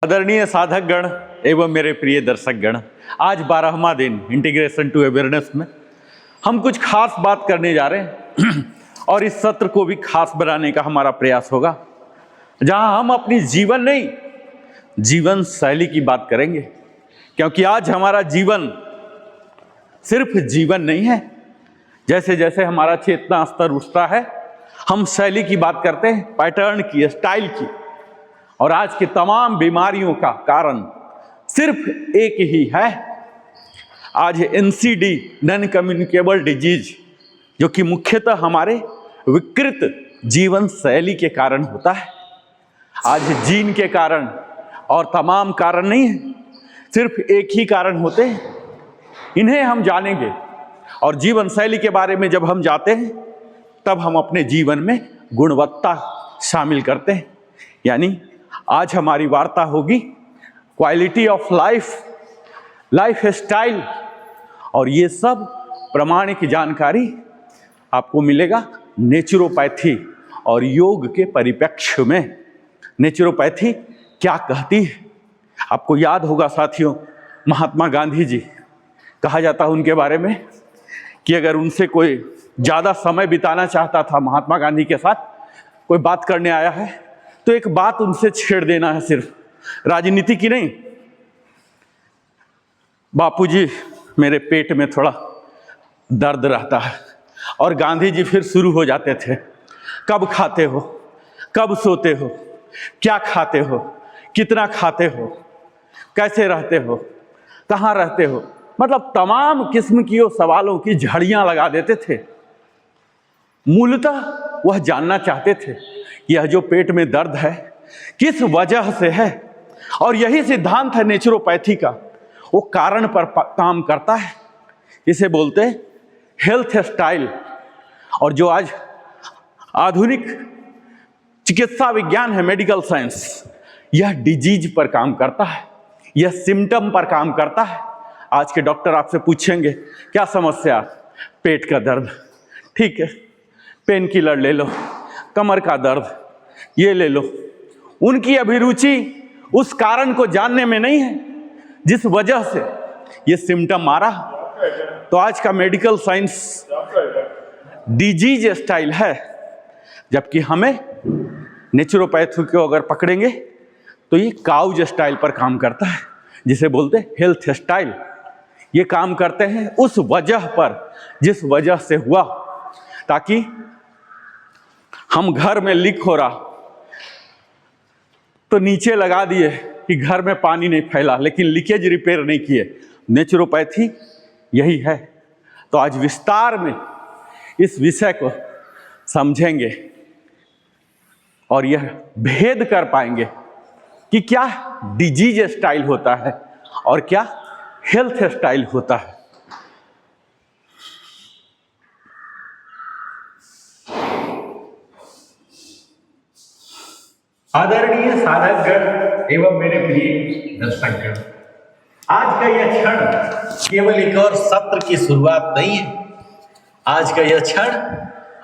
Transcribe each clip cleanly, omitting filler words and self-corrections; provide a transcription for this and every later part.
आदरणीय साधक गण एवं मेरे प्रिय दर्शक गण, आज 12वां दिन इंटीग्रेशन टू अवेयरनेस में हम कुछ खास बात करने जा रहे हैं और इस सत्र को भी खास बनाने का हमारा प्रयास होगा, जहां हम अपनी जीवन शैली की बात करेंगे। क्योंकि आज हमारा जीवन सिर्फ जीवन नहीं है। जैसे जैसे हमारा चेतना स्तर उठता है, हम शैली की बात करते हैं, पैटर्न की, स्टाइल की। और आज की तमाम बीमारियों का कारण सिर्फ एक ही है। आज NCD, नॉन कम्युनिकेबल डिजीज, जो कि मुख्यतः हमारे विकृत जीवन शैली के कारण होता है। आज जीन के कारण और तमाम कारण नहीं है, सिर्फ एक ही कारण होते हैं। इन्हें हम जानेंगे और जीवन शैली के बारे में जब हम जाते हैं, तब हम अपने जीवन में गुणवत्ता शामिल करते हैं। यानी आज हमारी वार्ता होगी क्वालिटी ऑफ लाइफ स्टाइल, और ये सब प्रामाणिक जानकारी आपको मिलेगा नेचुरोपैथी और योग के परिप्रेक्ष्य में। नेचुरोपैथी क्या कहती है? आपको याद होगा साथियों, महात्मा गांधी जी, कहा जाता है उनके बारे में कि अगर उनसे कोई ज़्यादा समय बिताना चाहता था, महात्मा गांधी के साथ कोई बात करने आया है, तो एक बात उनसे छेड़ देना है, सिर्फ राजनीति की नहीं। बापूजी, मेरे पेट में थोड़ा दर्द रहता है, और गांधी जी फिर शुरू हो जाते थे, कब खाते हो, कब सोते हो, क्या खाते हो, कितना खाते हो, कैसे रहते हो, कहाँ रहते हो, मतलब तमाम किस्म की सवालों की झड़ियां लगा देते थे। मूलतः वह जानना चाहते थे कि यह जो पेट में दर्द है किस वजह से है, और यही सिद्धांत है नेचुरोपैथी का। वो कारण पर काम करता है, इसे बोलते हैं हेल्थ स्टाइल। और जो आज आधुनिक चिकित्सा विज्ञान है, मेडिकल साइंस, यह डिजीज पर काम करता है, यह सिम्टम पर काम करता है। आज के डॉक्टर आपसे पूछेंगे क्या समस्या, पेट का दर्द, ठीक है, पेन किलर ले लो, कमर का दर्द ये ले लो। उनकी अभिरुचि उस कारण को जानने में नहीं है जिस वजह से ये सिम्टम आ रहा। तो आज का मेडिकल साइंस डिजीज स्टाइल है, जबकि हमें नेचुरोपैथी को अगर पकड़ेंगे तो ये काउज स्टाइल पर काम करता है, जिसे बोलते हैं हेल्थ स्टाइल। ये काम करते हैं उस वजह पर जिस वजह से हुआ, ताकि हम घर में लीक हो रहा तो नीचे लगा दिए कि घर में पानी नहीं फैला, लेकिन लीकेज रिपेयर नहीं किए। नेचुरोपैथी यही है। तो आज विस्तार में इस विषय को समझेंगे और यह भेद कर पाएंगे कि क्या डिजीज स्टाइल होता है और क्या हेल्थ स्टाइल होता है। आदरणीय साधक गण एवं मेरे प्रिय दर्शक गण, आज का यह क्षण केवल एक और सत्र की शुरुआत नहीं है। आज का यह क्षण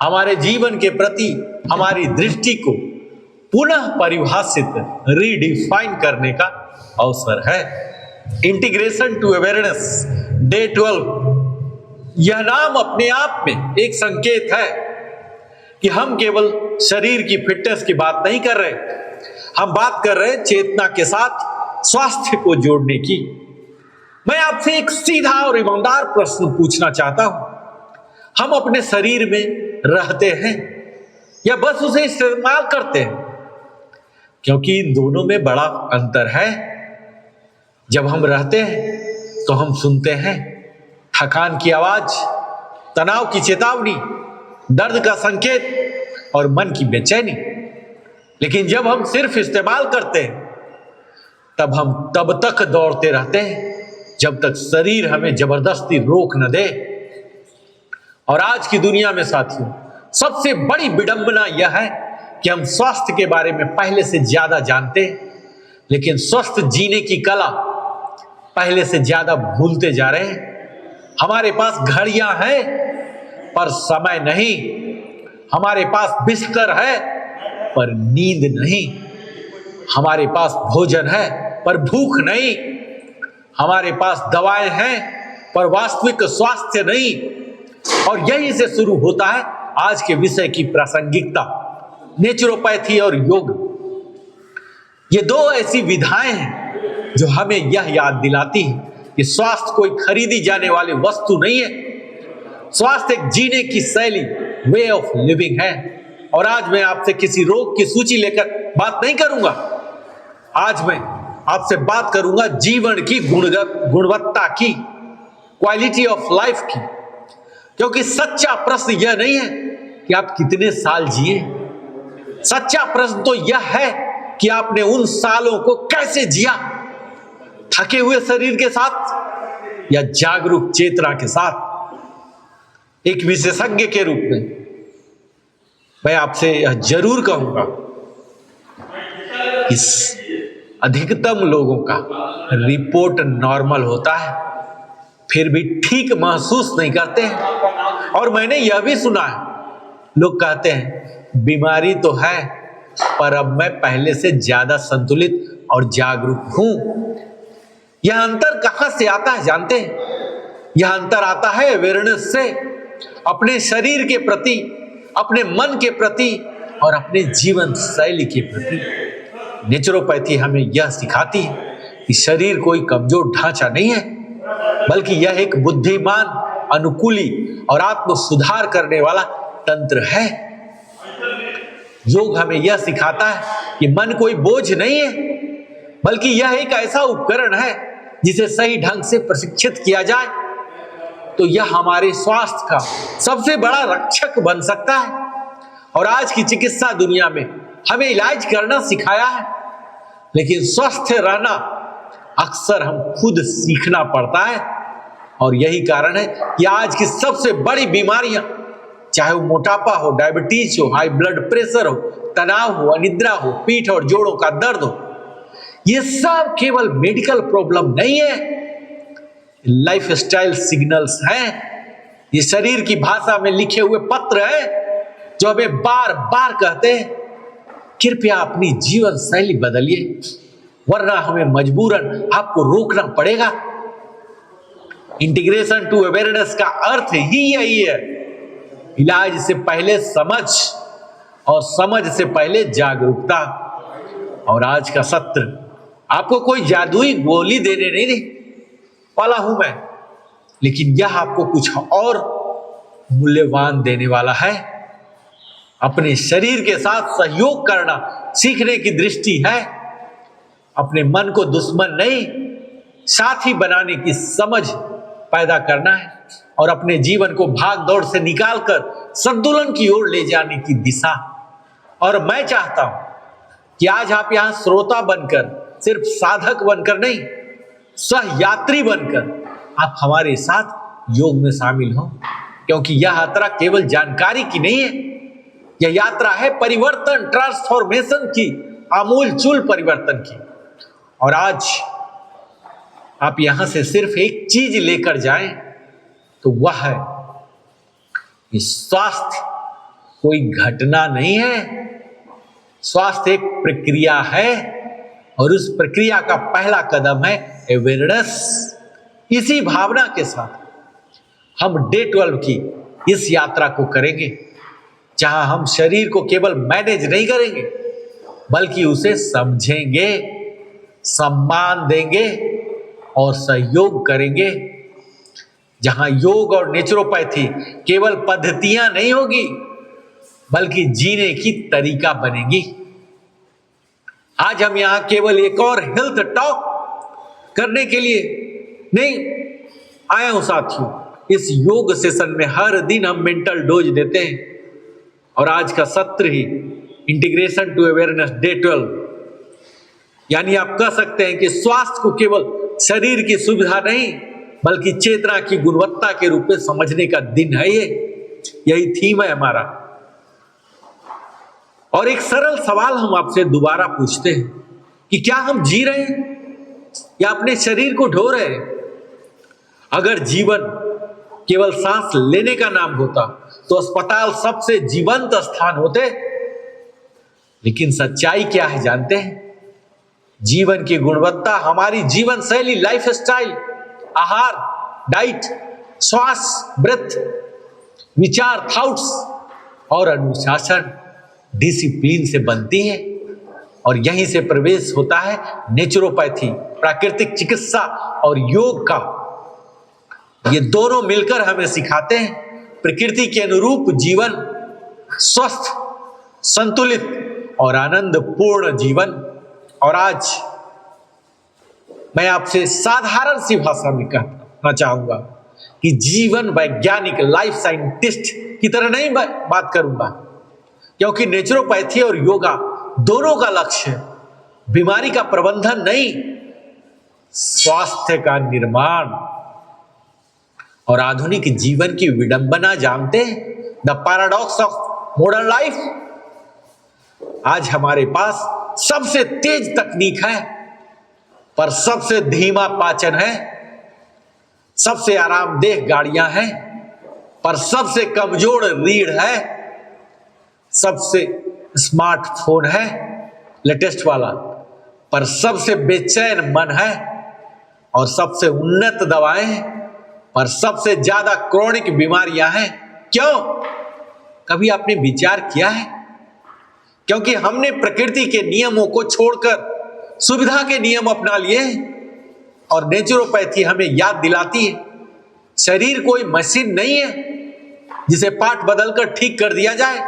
हमारे जीवन के प्रति हमारी दृष्टि को पुनः परिभाषित, रीडिफाइन करने का अवसर है। इंटीग्रेशन टू अवेयरनेस डे 12, यह नाम अपने आप में एक संकेत है कि हम केवल शरीर की फिटनेस की बात नहीं कर रहे, हम बात कर रहे हैं चेतना के साथ स्वास्थ्य को जोड़ने की। मैं आपसे एक सीधा और ईमानदार प्रश्न पूछना चाहता हूं, हम अपने शरीर में रहते हैं या बस उसे इस्तेमाल करते हैं? क्योंकि इन दोनों में बड़ा अंतर है। जब हम रहते हैं तो हम सुनते हैं थकान की आवाज, तनाव की चेतावनी, दर्द का संकेत और मन की बेचैनी। लेकिन जब हम सिर्फ इस्तेमाल करते हैं, तब हम तब तक दौड़ते रहते हैं जब तक शरीर हमें जबरदस्ती रोक न दे। और आज की दुनिया में साथियों, सबसे बड़ी विडंबना यह है कि हम स्वास्थ्य के बारे में पहले से ज्यादा जानते हैं, लेकिन स्वस्थ जीने की कला पहले से ज्यादा भूलते जा रहे हैं। हमारे पास घड़ियां हैं पर समय नहीं, हमारे पास बिस्तर है पर नींद नहीं। हमारे पास भोजन है पर भूख नहीं, हमारे पास दवाएं हैं पर वास्तविक स्वास्थ्य नहीं। और यहीं से शुरू होता है आज के विषय की प्रासंगिकता, नेचुरोपैथी और योग। ये दो ऐसी विधाएं हैं जो हमें यह याद दिलाती है कि स्वास्थ्य कोई खरीदी जाने वाली वस्तु नहीं है। स्वास्थ्य एक जीने की शैली, वे ऑफ लिविंग है। और आज मैं आपसे किसी रोग की सूची लेकर बात नहीं करूंगा, आज मैं आपसे बात करूंगा जीवन की गुणवत्ता की, क्वालिटी ऑफ लाइफ की। क्योंकि सच्चा प्रश्न यह नहीं है कि आप कितने साल जिए, सच्चा प्रश्न तो यह है कि आपने उन सालों को कैसे जिया, थके हुए शरीर के साथ या जागरूक चेतना के साथ। एक विशेषज्ञ के रूप में मैं आपसे यह जरूर कहूंगा, इस अधिकतम लोगों का रिपोर्ट नॉर्मल होता है फिर भी ठीक महसूस नहीं करते हैं। और मैंने यह भी सुना है, लोग कहते हैं बीमारी तो है पर अब मैं पहले से ज्यादा संतुलित और जागरूक हूं। यह अंतर कहां से आता है जानते हैं? यह अंतर आता है अवेयरनेस से, अपने शरीर के प्रति, अपने मन के प्रति और अपने जीवन शैली के प्रति। नेचुरोपैथी हमें यह सिखाती है कि शरीर कोई कमजोर ढांचा नहीं है, बल्कि यह एक बुद्धिमान, अनुकूली और आत्म सुधार करने वाला तंत्र है। योग हमें यह सिखाता है कि मन कोई बोझ नहीं है, बल्कि यह एक ऐसा उपकरण है जिसे सही ढंग से प्रशिक्षित किया जाए तो यह हमारे स्वास्थ्य का सबसे बड़ा रक्षक बन सकता है। और आज की चिकित्सा दुनिया में हमें इलाज करना सिखाया है, लेकिन स्वस्थ रहना अक्सर हम खुद सीखना पड़ता है। और यही कारण है कि आज की सबसे बड़ी बीमारियां, चाहे वो मोटापा हो, डायबिटीज हो, हाई ब्लड प्रेशर हो, तनाव हो, अनिद्रा हो, पीठ और जोड़ों का दर्द हो, ये सब केवल मेडिकल प्रॉब्लम नहीं है, लाइफस्टाइल सिग्नल्स हैं। ये शरीर की भाषा में लिखे हुए पत्र हैं जो हमें बार बार कहते हैं कृपया अपनी जीवन शैली बदलिए, वरना हमें मजबूरन आपको रोकना पड़ेगा। इंटीग्रेशन टू अवेयरनेस का अर्थ ही यही है, इलाज से पहले समझ और समझ से पहले जागरूकता। और आज का सत्र आपको कोई जादुई गोली देने नहीं वाला हूं मैं, लेकिन यह आपको कुछ और मूल्यवान देने वाला है। अपने शरीर के साथ सहयोग करना सीखने की दृष्टि है। अपने मन को दुश्मन नहीं, साथी बनाने की समझ पैदा करना है और अपने जीवन को भाग दौड़ से निकालकर संतुलन की ओर ले जाने की दिशा। और मैं चाहता हूं कि आज आप यहां श्रोता बनकर, सिर्फ साधक बनकर नहीं, सहयात्री बनकर आप हमारे साथ योग में शामिल हो, क्योंकि यह यात्रा केवल जानकारी की नहीं है, यह यात्रा है परिवर्तन, ट्रांसफॉर्मेशन की, आमूलचूल परिवर्तन की। और आज आप यहां से सिर्फ एक चीज लेकर जाएं तो वह है कि स्वास्थ्य कोई घटना नहीं है, स्वास्थ्य एक प्रक्रिया है और उस प्रक्रिया का पहला कदम है अवेयरनेस। इसी भावना के साथ हम डे 12 की इस यात्रा को करेंगे, जहां हम शरीर को केवल मैनेज नहीं करेंगे बल्कि उसे समझेंगे, सम्मान देंगे और सहयोग करेंगे। जहां योग और नेचुरोपैथी केवल पद्धतियां नहीं होगी बल्कि जीने की तरीका बनेगी। आज हम यहां केवल एक और हेल्थ टॉक करने के लिए नहीं आया हूं साथियों। इस योग सेशन में हर दिन हम मेंटल डोज देते हैं और आज का सत्र ही इंटीग्रेशन टू अवेयरनेस डे 12, यानी आप कह सकते हैं कि स्वास्थ्य को केवल शरीर की सुविधा नहीं बल्कि चेतना की गुणवत्ता के रूप में समझने का दिन है। यही थीम है हमारा। और एक सरल सवाल हम आपसे दोबारा पूछते हैं कि क्या हम जी रहे हैं या अपने शरीर को ढो रहे हैं? अगर जीवन केवल सांस लेने का नाम होता तो अस्पताल सबसे जीवंत स्थान होते। लेकिन सच्चाई क्या है जानते हैं? जीवन की गुणवत्ता हमारी जीवन शैली, लाइफ स्टाइल, आहार, डाइट, श्वास, ब्रेथ, विचार, थॉट्स और अनुशासन, डिसिप्लिन से बनती है। और यहीं से प्रवेश होता है नेचुरोपैथी, प्राकृतिक चिकित्सा और योग का। ये दोनों मिलकर हमें सिखाते हैं प्रकृति के अनुरूप जीवन, स्वस्थ, संतुलित और आनंदपूर्ण जीवन। और आज मैं आपसे साधारण सी भाषा में कहना चाहूंगा कि जीवन वैज्ञानिक, लाइफ साइंटिस्ट की तरह नहीं बात करूंगा, क्योंकि नेचुरोपैथी और योगा दोनों का लक्ष्य बीमारी का प्रबंधन नहीं, स्वास्थ्य का निर्माण और आधुनिक जीवन की विडंबना जानते हैं, the paradox of modern life. आज हमारे पास सबसे तेज तकनीक है, पर सबसे धीमा पाचन है। सबसे आरामदेह गाड़ियां हैं, पर सबसे कमजोर रीढ़ है। सबसे स्मार्टफोन है लेटेस्ट वाला, पर सबसे बेचैन मन है। और सबसे उन्नत दवाएं हैं, पर सबसे ज्यादा क्रोनिक बीमारियां हैं। क्यों? कभी आपने विचार किया है? क्योंकि हमने प्रकृति के नियमों को छोड़कर सुविधा के नियम अपना लिए हैं। और नेचुरोपैथी हमें याद दिलाती है शरीर कोई मशीन नहीं है जिसे पार्ट बदलकर ठीक कर दिया जाए।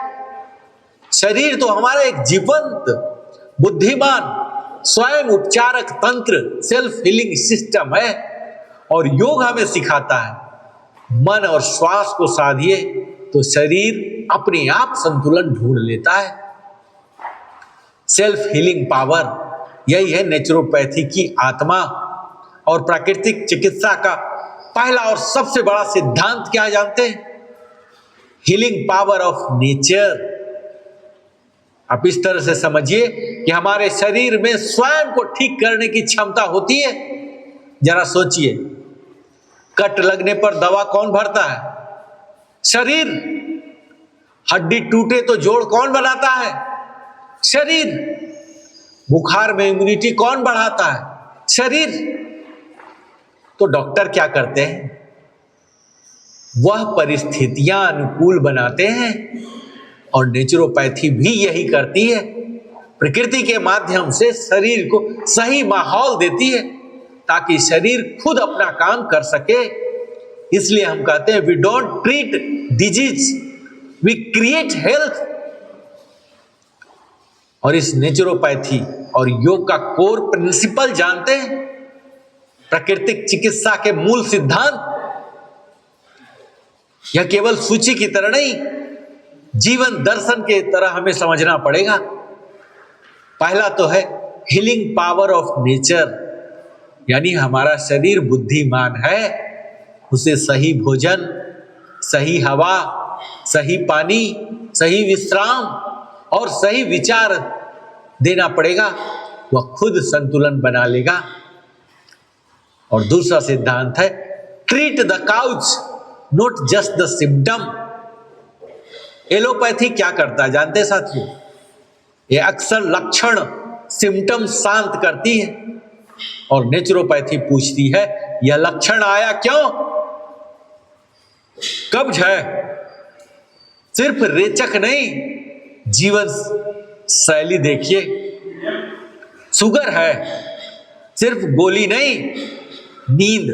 शरीर तो हमारा एक जीवंत, बुद्धिमान, स्वयं उपचारक तंत्र, सेल्फ हीलिंग सिस्टम है। और योग हमें सिखाता है मन और श्वास को साधिए तो शरीर अपने आप संतुलन ढूंढ लेता है। सेल्फ हीलिंग पावर, यही है नेचुरोपैथी की आत्मा। और प्राकृतिक चिकित्सा का पहला और सबसे बड़ा सिद्धांत क्या जानते हैं? Healing power of nature. आप इस तरह से समझिए कि हमारे शरीर में स्वयं को ठीक करने की क्षमता होती है। जरा सोचिए, कट लगने पर दवा कौन भरता है? शरीर। हड्डी टूटे तो जोड़ कौन बनाता है? शरीर। बुखार में इम्यूनिटी कौन बढ़ाता है? शरीर। तो डॉक्टर क्या करते हैं? वह परिस्थितियां अनुकूल बनाते हैं। और नेचुरोपैथी भी यही करती है, प्रकृति के माध्यम से शरीर को सही माहौल देती है ताकि शरीर खुद अपना काम कर सके। इसलिए हम कहते हैं we don't treat disease, we create health. और इस नेचुरोपैथी और योग का कोर प्रिंसिपल जानते हैं? प्राकृतिक चिकित्सा के मूल सिद्धांत। यह केवल सूची की तरह नहीं, जीवन दर्शन के तरह हमें समझना पड़ेगा। पहला तो है हीलिंग पावर ऑफ नेचर, यानी हमारा शरीर बुद्धिमान है, उसे सही भोजन, सही हवा, सही पानी, सही विश्राम और सही विचार देना पड़ेगा। वह खुद संतुलन बना लेगा। और दूसरा सिद्धांत है treat the couch, not just the symptom. Allopathy क्या करता है जानते हैं साथियों? ये अक्सर लक्षण, सिम्टम शांत करती है। और नेचुरोपैथी पूछती है यह लक्षण आया क्यों? कब्ज है, सिर्फ रेचक नहीं, जीवन शैली देखिए। शुगर है, सिर्फ गोली नहीं, नींद,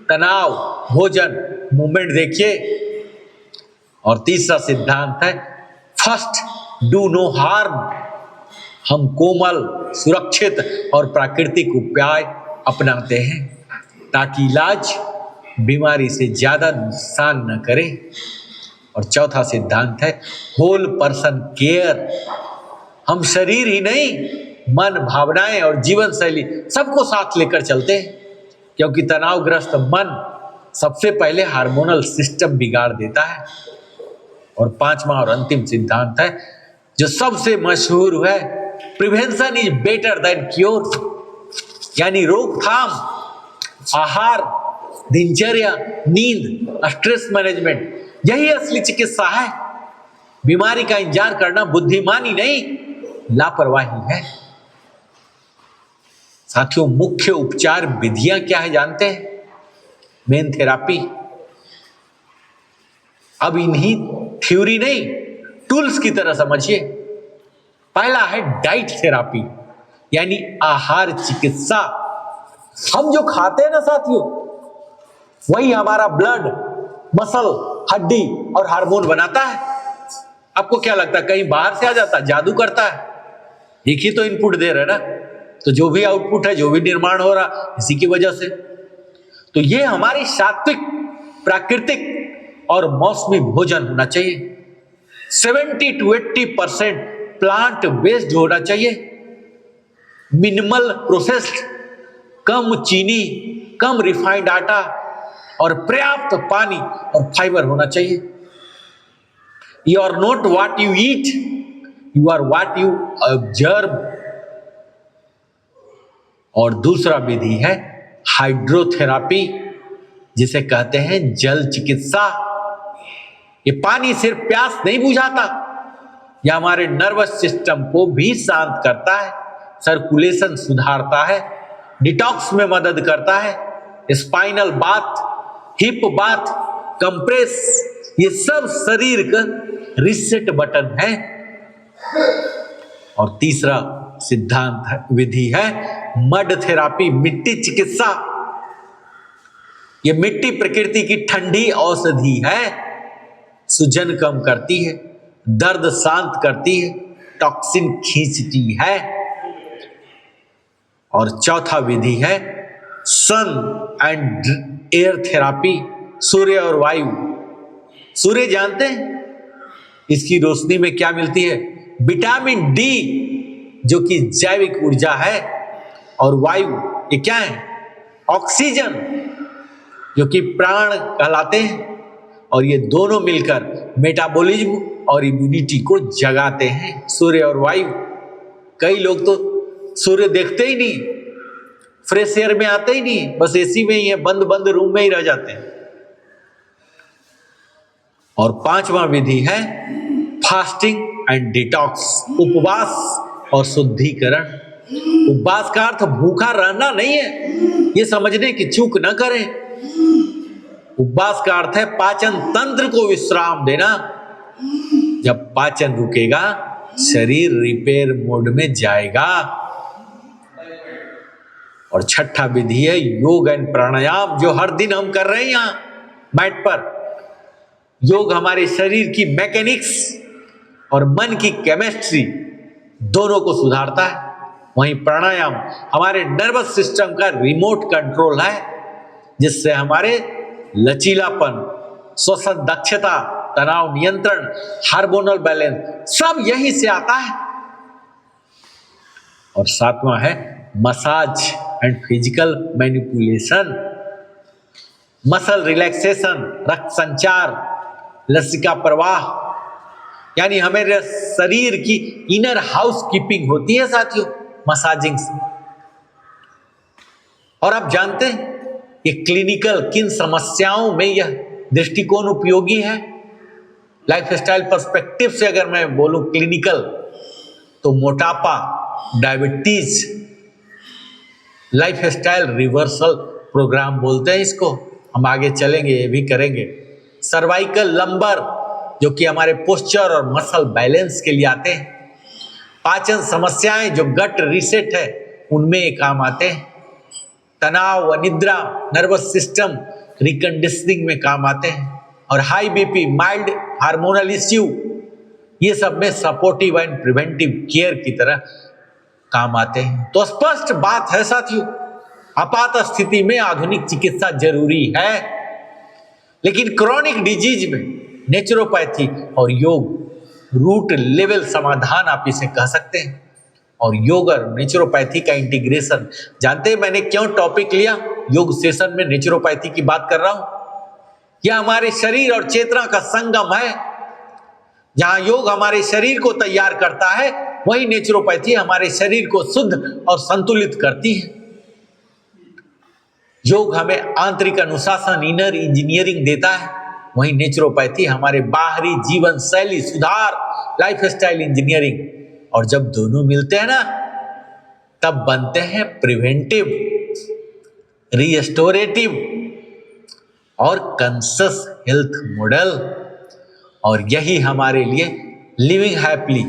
तनाव, भोजन, मूवमेंट देखिए। और तीसरा सिद्धांत है फर्स्ट डू नो हार्म। हम कोमल, सुरक्षित और प्राकृतिक उपाय अपनाते हैं ताकि इलाज बीमारी से ज्यादा नुकसान न करे। और चौथा सिद्धांत है होल पर्सन केयर। हम शरीर ही नहीं, मन, भावनाएं और जीवन शैली सबको साथ लेकर चलते हैं, क्योंकि तनावग्रस्त मन सबसे पहले हार्मोनल सिस्टम बिगाड़ देता है। और पांचवा और अंतिम सिद्धांत है जो सबसे मशहूर है, prevention is better than cure, यानी रोकथाम, आहार, दिनचर्या, नींद, स्ट्रेस मैनेजमेंट, यही असली चिकित्सा है। बीमारी का इंतजार करना बुद्धिमानी नहीं, लापरवाही है। साथियों, मुख्य उपचार विधियां क्या है जानते हैं? Main therapy. अब इन्हीं थ्योरी नहीं, टूल्स की तरह समझिए। पहला है डाइट थेरापी, यानी आहार चिकित्सा। हम जो खाते हैं ना साथियों, वही हमारा ब्लड, मसल, हड्डी और हार्मोन बनाता है। आपको क्या लगता है कहीं बाहर से आ जाता है, जादू करता है? एक ही तो इनपुट दे रहे ना, तो जो भी आउटपुट है, जो भी निर्माण हो रहा, इसी की वजह से। तो ये हमारी सात्विक, प्राकृतिक और मौसमी भोजन होना चाहिए। 70 to 80% प्लांट बेस्ड होना चाहिए। मिनिमल प्रोसेस्ड, कम चीनी, कम रिफाइंड आटा और पर्याप्त पानी और फाइबर होना चाहिए। You are not what you eat, you are what you observe. और दूसरा विधि है हाइड्रोथेरापी, जिसे कहते हैं जल चिकित्सा। ये पानी सिर्फ प्यास नहीं बुझाता, यह हमारे नर्वस सिस्टम को भी शांत करता है, सर्कुलेशन सुधारता है, डिटॉक्स में मदद करता है। Spinal bath, hip bath, compress, ये सब शरीर का रिसेट बटन है। और तीसरा सिद्धांत विधि है मड थेरापी, मिट्टी चिकित्सा। ये मिट्टी प्रकृति की ठंडी औषधि है, सूजन कम करती है, दर्द शांत करती है, टॉक्सिन खींचती है। और चौथा विधि है सन एंड एयर थेरापी, सूर्य और वायु। सूर्य जानते हैं इसकी रोशनी में क्या मिलती है? विटामिन डी, जो कि जैविक ऊर्जा है। और वायु ये क्या है? ऑक्सीजन, जो कि प्राण कहलाते हैं। और ये दोनों मिलकर मेटाबॉलिज्म और इम्यूनिटी को जगाते हैं, सूर्य और वायु। कई लोग तो सूर्य देखते ही नहीं, फ्रेश एयर में आते ही नहीं, बस एसी में ही है, बंद बंद रूम में ही रह जाते हैं। और पांचवा विधि है फास्टिंग एंड डिटॉक्स, उपवास और शुद्धिकरण। उपवास का अर्थ भूखा रहना नहीं है, ये समझने की चूक न करें। उपवास का अर्थ है पाचन तंत्र को विश्राम देना। जब पाचन रुकेगा, शरीर रिपेयर मोड में जाएगा। और छठा विधि है योग एंड प्राणायाम, जो हर दिन हम कर रहे हैं यहां मैट पर। योग हमारे शरीर की मैकेनिक्स और मन की केमिस्ट्री दोनों को सुधारता है। वहीं प्राणायाम हमारे नर्वस सिस्टम का रिमोट कंट्रोल है, जिससे हमारे लचीलापन, श्वसन दक्षता, तनाव नियंत्रण, हार्मोनल बैलेंस सब यहीं से आता है। और सातवां है massage and physical manipulation, muscle relaxation, रक्त संचार, लसिका प्रवाह, यानी हमारे शरीर की इनर हाउस कीपिंग होती है साथियों मसाजिंग से। और आप जानते हैं ये क्लिनिकल किन समस्याओं में यह दृष्टिकोण उपयोगी है? लाइफस्टाइल पर्सपेक्टिव से अगर मैं बोलूं क्लिनिकल, तो मोटापा, डायबिटीज, लाइफस्टाइल रिवर्सल प्रोग्राम बोलते हैं इसको, हम आगे चलेंगे, ये भी करेंगे। सर्वाइकल लंबर, जो कि हमारे पोस्चर और मसल बैलेंस के लिए आते हैं। पाचन समस्याएं, जो गट रीसेट है, उनमें ये काम आते हैं। तनाव, अनिद्रा, नर्वस सिस्टम रिकंडीशनिंग में काम आते हैं। और high BP, mild hormonal issue, ये सब में सपोर्टिव एंड प्रिवेंटिव केयर की तरह काम आते हैं। तो स्पष्ट बात है साथियों, आपात स्थिति में आधुनिक चिकित्सा जरूरी है, लेकिन क्रॉनिक डिजीज में नेचुरोपैथी और योग रूट लेवल समाधान आप इसे कह सकते हैं। और योग और नेचुरोपैथी का इंटीग्रेशन, जानते हैं मैंने क्यों टॉपिक लिया? योग सेशन में नेचुरोपैथी की बात कर रहा हूं। यह हमारे शरीर और चेतना का संगम है। जहां योग हमारे शरीर को तैयार करता है, वही नेचुरोपैथी हमारे शरीर को शुद्ध और संतुलित करती है। योग हमें आंतरिक अनुशासन, इनर इंजीनियरिंग देता है, वहीं नेचुरोपैथी हमारे बाहरी जीवन शैली सुधार, लाइफस्टाइल इंजीनियरिंग। और जब दोनों मिलते हैं ना, तब बनते हैं प्रिवेंटिव, रिस्टोरेटिव और कंसस हेल्थ मॉडल। और यही हमारे लिए लिविंग हैप्पीली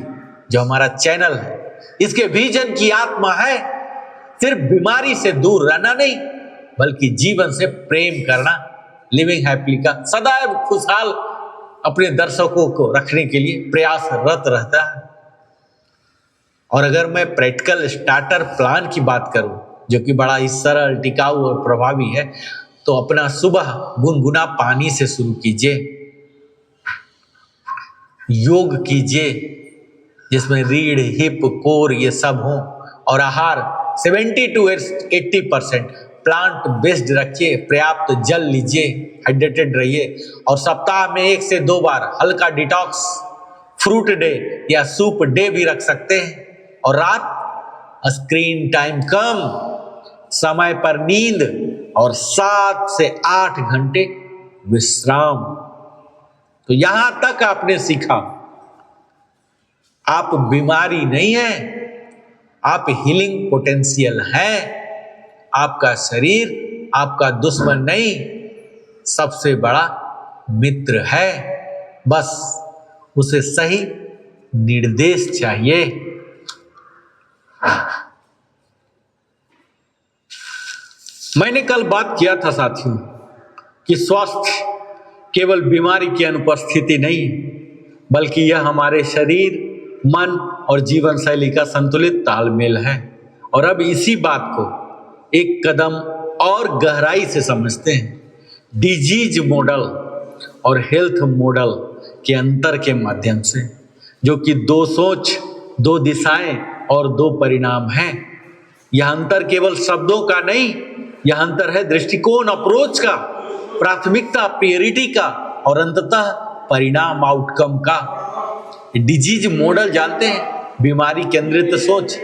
जो हमारा चैनल है, इसके विजन की आत्मा है सिर्फ बीमारी से दूर रहना नहीं, बल्कि जीवन से प्रेम करना। लिविंग हैप्पीली का सदैव खुशहाल अपने दर्शकों को रखने के लिए प्रयासरत रहता है। और अगर मैं प्रैक्टिकल स्टार्टर प्लान की बात करूं, जो कि बड़ा ही सरल, टिकाऊ और प्रभावी है, तो अपना सुबह गुनगुना पानी से शुरू कीजिए, योग कीजिए जिसमें रीढ़, हिप, कोर ये सब हो, और आहार 70 to 80% प्लांट बेस्ड रखिए, पर्याप्त जल लीजिए, हाइड्रेटेड रहिए, और सप्ताह में 1 से 2 बार हल्का डिटॉक्स, फ्रूट डे या सूप डे भी रख सकते हैं। और रात स्क्रीन टाइम कम, समय पर नींद और 7 से 8 घंटे विश्राम। तो यहां तक आपने सीखा, आप बीमारी नहीं है, आप हीलिंग पोटेंशियल हैं। आपका शरीर आपका दुश्मन नहीं, सबसे बड़ा मित्र है। बस उसे सही निर्देश चाहिए। मैंने कल बात किया था साथियों कि स्वास्थ्य केवल बीमारी की अनुपस्थिति नहीं, बल्कि यह हमारे शरीर, मन और जीवन शैली का संतुलित तालमेल है। और अब इसी बात को एक कदम और गहराई से समझते हैं, डिजीज मॉडल और हेल्थ मॉडल के अंतर के माध्यम से, जो कि 2 सोच, 2 दिशाएं और 2 परिणाम हैं। यह अंतर केवल शब्दों का नहीं, यह अंतर है दृष्टिकोण, अप्रोच का, प्राथमिकता, प्रायोरिटी का, और अंततः परिणाम, आउटकम का। डिजीज मॉडल जानते हैं, बीमारी केंद्रित सोच।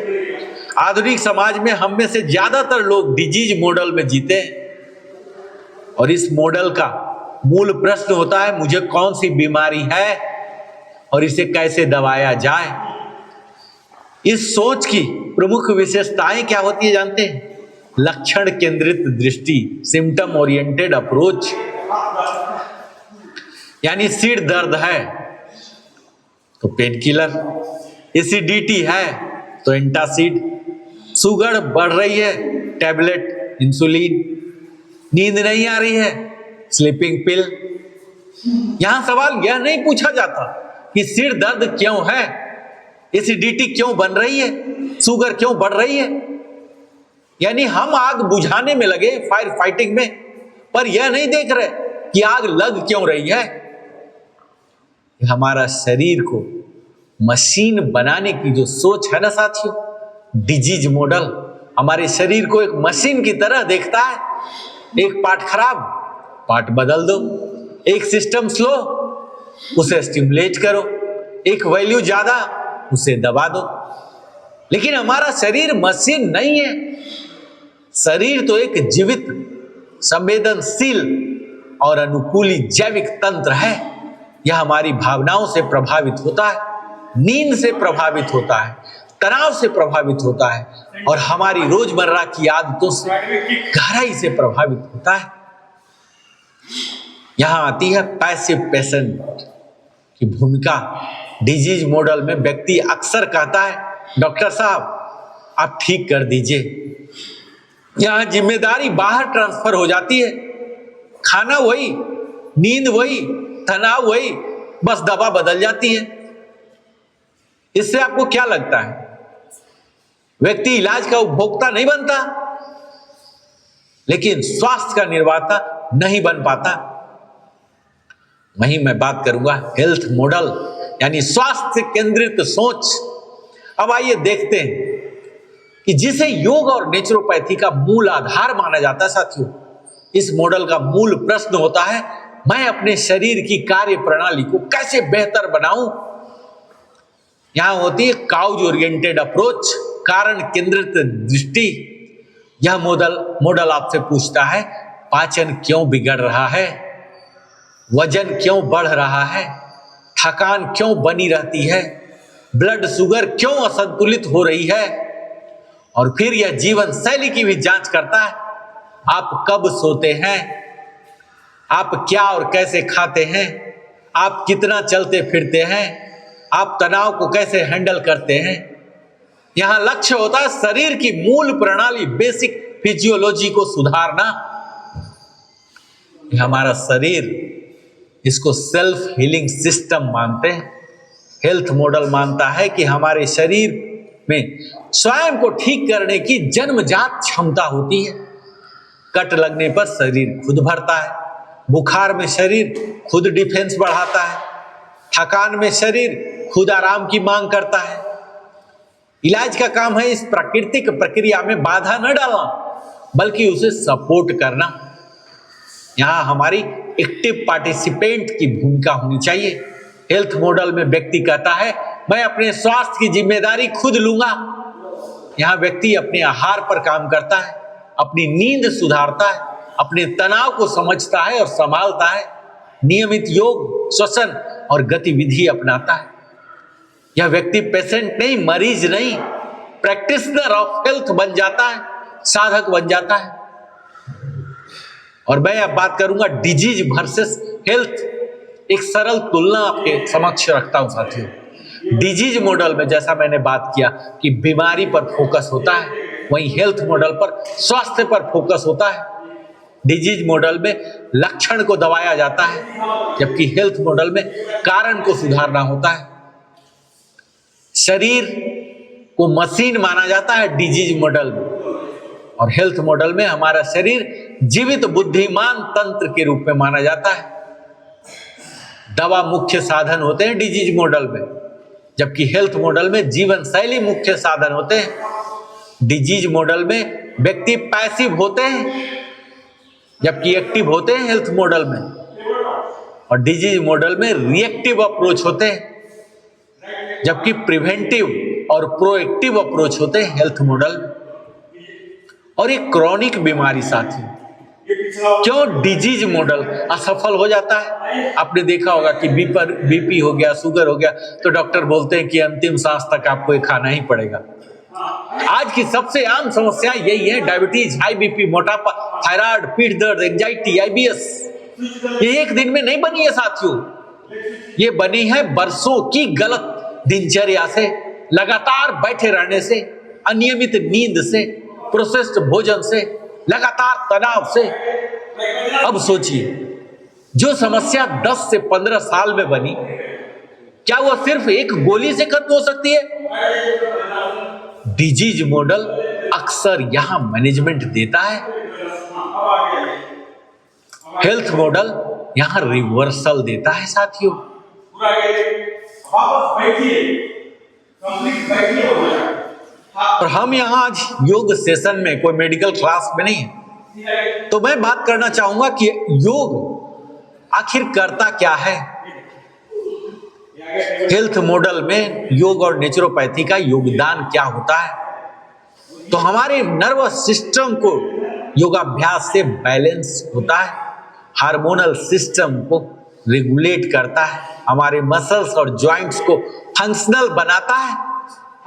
आधुनिक समाज में हम में से ज्यादातर लोग डिजीज मॉडल में जीते हैं। और इस मॉडल का मूल प्रश्न होता है, मुझे कौन सी बीमारी है और इसे कैसे दबाया जाए। इस सोच की प्रमुख विशेषताएं क्या होती है जानते हैं? लक्षण केंद्रित दृष्टि, सिम्टम ओरिएंटेड अप्रोच। यानी सिर दर्द है तो पेन किलर, एसिडिटी है तो एंटासिड, शुगर बढ़ रही है टैबलेट, इंसुलिन, नींद नहीं आ रही है स्लीपिंग पिल। यहां सवाल यह नहीं पूछा जाता कि सिर दर्द क्यों है, एसिडिटी क्यों बन रही है, शुगर क्यों बढ़ रही है। यानी हम आग बुझाने में लगे, फायर फाइटिंग में, पर यह नहीं देख रहे कि आग लग क्यों रही है। हमारा शरीर को मशीन बनाने की जो सोच है ना साथियों, डिजीज मॉडल हमारे शरीर को एक मशीन की तरह देखता है। एक पार्ट खराब, पार्ट बदल दो, एक सिस्टम स्लो, उसे स्टिमुलेट करो, एक वैल्यू ज्यादा, उसे दबा दो। लेकिन हमारा शरीर मशीन नहीं है। शरीर तो एक जीवित, संवेदनशील और अनुकूली जैविक तंत्र है। यह हमारी भावनाओं से प्रभावित होता है, नींद से प्रभावित होता है, तनाव से प्रभावित होता है, और हमारी रोजमर्रा की आदतों से गहराई से प्रभावित होता है। यहां आती है पैसिव पेशेंट की भूमिका। डिजीज मॉडल में व्यक्ति अक्सर कहता है, डॉक्टर साहब आप ठीक कर दीजिए। यहां जिम्मेदारी बाहर ट्रांसफर हो जाती है, खाना वही, नींद वही, तनाव वही, बस दवा बदल जाती है। इससे आपको क्या लगता है? व्यक्ति इलाज का उपभोक्ता नहीं बनता, लेकिन स्वास्थ्य का निर्माता नहीं बन पाता। वहीं मैं बात करूंगा हेल्थ मॉडल, यानी स्वास्थ्य केंद्रित सोच। अब आइए देखते हैं कि जिसे योग और नेचुरोपैथी का मूल आधार माना जाता है साथियों, इस मॉडल का मूल प्रश्न होता है, मैं अपने शरीर की कार्य प्रणाली को कैसे बेहतर बनाऊं। यहां होती है काउज ओरिएंटेड अप्रोच, कारण केंद्रित दृष्टि। यह मॉडल आपसे पूछता है, पाचन क्यों बिगड़ रहा है, वजन क्यों बढ़ रहा है, थकान क्यों बनी रहती है, ब्लड शुगर क्यों असंतुलित हो रही है, और फिर यह जीवन शैली की भी जांच करता है। आप कब सोते हैं, आप क्या और कैसे खाते हैं, आप कितना चलते फिरते हैं, आप तनाव को कैसे हैंडल करते हैं। यहां लक्ष्य होता है शरीर की मूल प्रणाली, बेसिक फिजियोलॉजी को सुधारना। हमारा शरीर, इसको सेल्फ हीलिंग सिस्टम मानते हैं। हेल्थ मॉडल मानता है कि हमारे शरीर में स्वयं को ठीक करने की जन्मजात क्षमता होती है। कट लगने पर शरीर खुद भरता है, बुखार में शरीर खुद डिफेंस बढ़ाता है, थकान में शरीर खुद आराम की मांग करता है। इलाज का काम है इस प्राकृतिक प्रक्रिया में बाधा न डालना, बल्कि उसे सपोर्ट करना। यहां हमारी एक्टिव पार्टिसिपेंट की भूमिका होनी चाहिए। हेल्थ मॉडल में व्यक्ति कहता है, मैं अपने स्वास्थ्य की जिम्मेदारी खुद लूंगा। यहां व्यक्ति अपने आहार पर काम करता है, अपनी नींद सुधारता है, अपने तनाव को समझता है और संभालता है, नियमित योग, श्वसन और गतिविधि अपनाता है। यह व्यक्ति पेशेंट नहीं, मरीज नहीं, प्रैक्टिशनर ऑफ हेल्थ बन जाता है, साधक बन जाता है। और मैं अब बात करूंगा डिजीज वर्सेस हेल्थ। एक सरल तुलना आपके समक्ष रखता हूं साथियों। डिजीज मॉडल में जैसा मैंने बात किया कि बीमारी पर फोकस होता है, वहीं हेल्थ मॉडल पर स्वास्थ्य पर फोकस होता है। डिजीज मॉडल में लक्षण को दबाया जाता है, जबकि हेल्थ मॉडल में कारण को सुधारना होता है। शरीर को मशीन माना जाता है डिजीज मॉडल में, और हेल्थ मॉडल में हमारा शरीर जीवित बुद्धिमान तंत्र के रूप में माना जाता है। दवा मुख्य साधन होते हैं डिजीज मॉडल में, जबकि हेल्थ मॉडल में जीवन शैली मुख्य साधन होते हैं। डिजीज मॉडल में व्यक्ति पैसिव होते हैं, जबकि एक्टिव होते हैं हेल्थ मॉडल में। और डिजीज मॉडल में रिएक्टिव अप्रोच होते हैं, जबकि प्रिवेंटिव और प्रोएक्टिव अप्रोच होते हैं हेल्थ मॉडल में। और एक क्रॉनिक बीमारी साथी, क्यों डिजीज मॉडल असफल हो जाता है? आपने देखा होगा कि बीपी हो गया, शुगर हो गया, तो डॉक्टर बोलते हैं कि अंतिम सांस तक आपको ये खाना ही पड़ेगा। आज की सबसे आम समस्या यही है, डायबिटीज, हाई बीपी, मोटापा, थायराइड, पीठ दर्द, एंजाइटी, आईबीएस। ये एक दिन में नहीं बनी है साथियों, ये बनी है बरसों की गलत दिनचर्या से, लगातार बैठे रहने से, अनियमित नींद से, प्रोसेस्ड भोजन से, लगातार तनाव से। अब सोचिए, जो समस्या 10 से 15 साल में बनी, क्या वो सिर्फ एक गोली से खत्म हो सकती है? डिजीज मॉडल अक्सर यहां मैनेजमेंट देता है, हेल्थ मॉडल यहां रिवर्सल देता है साथियों। और हम यहां आज योग सेशन में, कोई मेडिकल क्लास में नहीं है, तो मैं बात करना चाहूंगा कि योग आखिर करता क्या है। हेल्थ मॉडल में योग और नेचुरोपैथी का योगदान क्या होता है? तो हमारे नर्वस सिस्टम को योगाभ्यास से बैलेंस होता है, हार्मोनल सिस्टम को रेगुलेट करता है, हमारे मसल्स और जॉइंट्स को फंक्शनल बनाता है,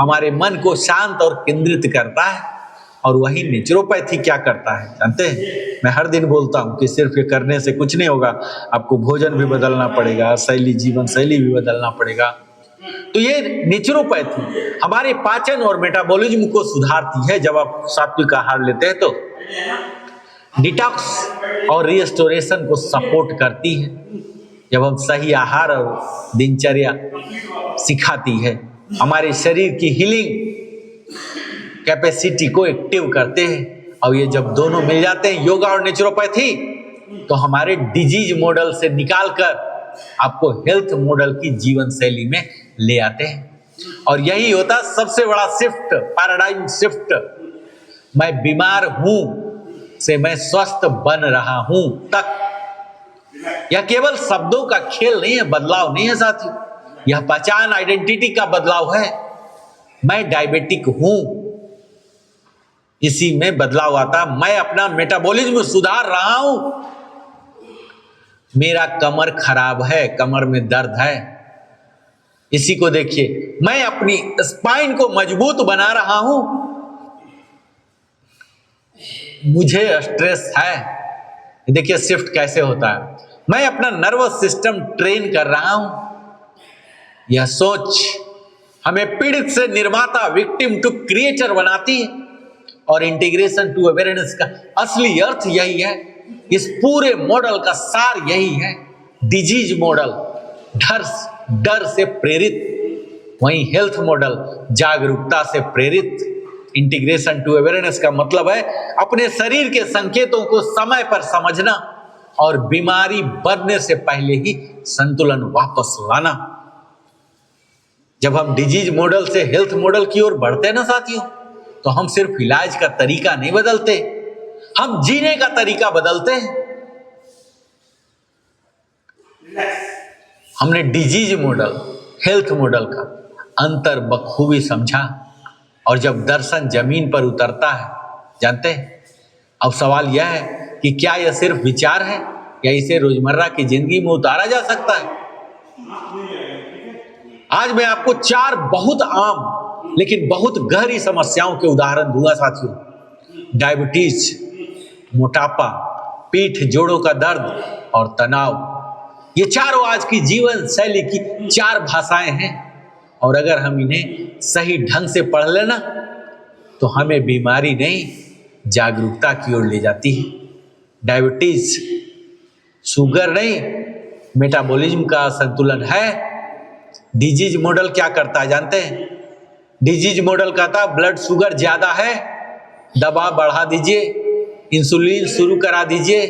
हमारे मन को शांत और केंद्रित करता है। और वही नेचुरोपैथी क्या करता है जानते हैं? मैं हर दिन बोलता हूं कि सिर्फ ये करने से कुछ नहीं होगा, आपको भोजन भी बदलना पड़ेगा, जीवन शैली भी बदलना पड़ेगा। तो ये नेचुरोपैथी हमारे पाचन और मेटाबॉलिज्म को सुधारती है। जब आप सात्विक आहार लेते हैं तो डिटॉक्स और रिस्टोरेशन को सपोर्ट करती है। जब हम सही आहार और दिनचर्या सिखाती है, हमारे शरीर की हीलिंग कैपेसिटी को एक्टिव करते हैं। और ये जब दोनों मिल जाते हैं, योगा और नेचुरोपैथी, तो हमारे डिजीज मॉडल से निकालकर आपको हेल्थ मॉडल की जीवन शैली में ले आते हैं। और यही होता है सबसे बड़ा शिफ्ट, पैराडाइम शिफ्ट। मैं बीमार हूं से मैं स्वस्थ बन रहा हूं तक। यह केवल शब्दों का खेल नहीं है, बदलाव नहीं है साथियों, यह पहचान, आइडेंटिटी का बदलाव है। मैं डायबिटिक हूं, इसी में बदलाव आता। मैं अपना मेटाबॉलिज्म सुधार रहा हूं, मेरा कमर खराब है, कमर में दर्द है, इसी को देखिए। मैं अपनी स्पाइन को मजबूत बना रहा हूं, मुझे स्ट्रेस है, देखिए शिफ्ट कैसे होता है। मैं अपना नर्वस सिस्टम ट्रेन कर रहा हूं। यह सोच हमें पीड़ित से निर्माता, विक्टिम टू क्रिएटर बनाती है। और इंटीग्रेशन टू अवेयरनेस का असली अर्थ यही है। इस पूरे मॉडल का सार यही है। डिजीज मॉडल डर से प्रेरित, वहीं हेल्थ मॉडल जागरूकता से प्रेरित। इंटीग्रेशन टू अवेयरनेस का मतलब है अपने शरीर के संकेतों को समय पर समझना और बीमारी बढ़ने से पहले ही संतुलन वापस लाना। जब हम डिजीज मॉडल से हेल्थ मॉडल की ओर बढ़ते हैं ना साथियों, तो हम सिर्फ इलाज का तरीका नहीं बदलते, हम जीने का तरीका बदलते हैं। हमने डिजीज मॉडल, हेल्थ मॉडल का अंतर बखूबी समझा। और जब दर्शन जमीन पर उतरता है, जानते हैं, अब सवाल यह है कि क्या यह सिर्फ विचार है या इसे रोजमर्रा की जिंदगी में उतारा जा सकता है। आज मैं आपको 4 बहुत आम लेकिन बहुत गहरी समस्याओं के उदाहरण दूंगा साथियों। डायबिटीज, मोटापा, पीठ जोड़ों का दर्द और तनाव, ये चारों आज की जीवन शैली की 4 भाषाएं हैं। और अगर हम इन्हें सही ढंग से पढ़ लेना तो हमें बीमारी नहीं, जागरूकता की ओर ले जाती है। डायबिटीज शुगर नहीं, मेटाबॉलिज्म का असंतुलन है। डिजीज मॉडल क्या करता है जानते हैं? डिजीज मॉडल कहता है ब्लड शुगर ज्यादा है, दबाव बढ़ा दीजिए, इंसुलिन शुरू करा दीजिए।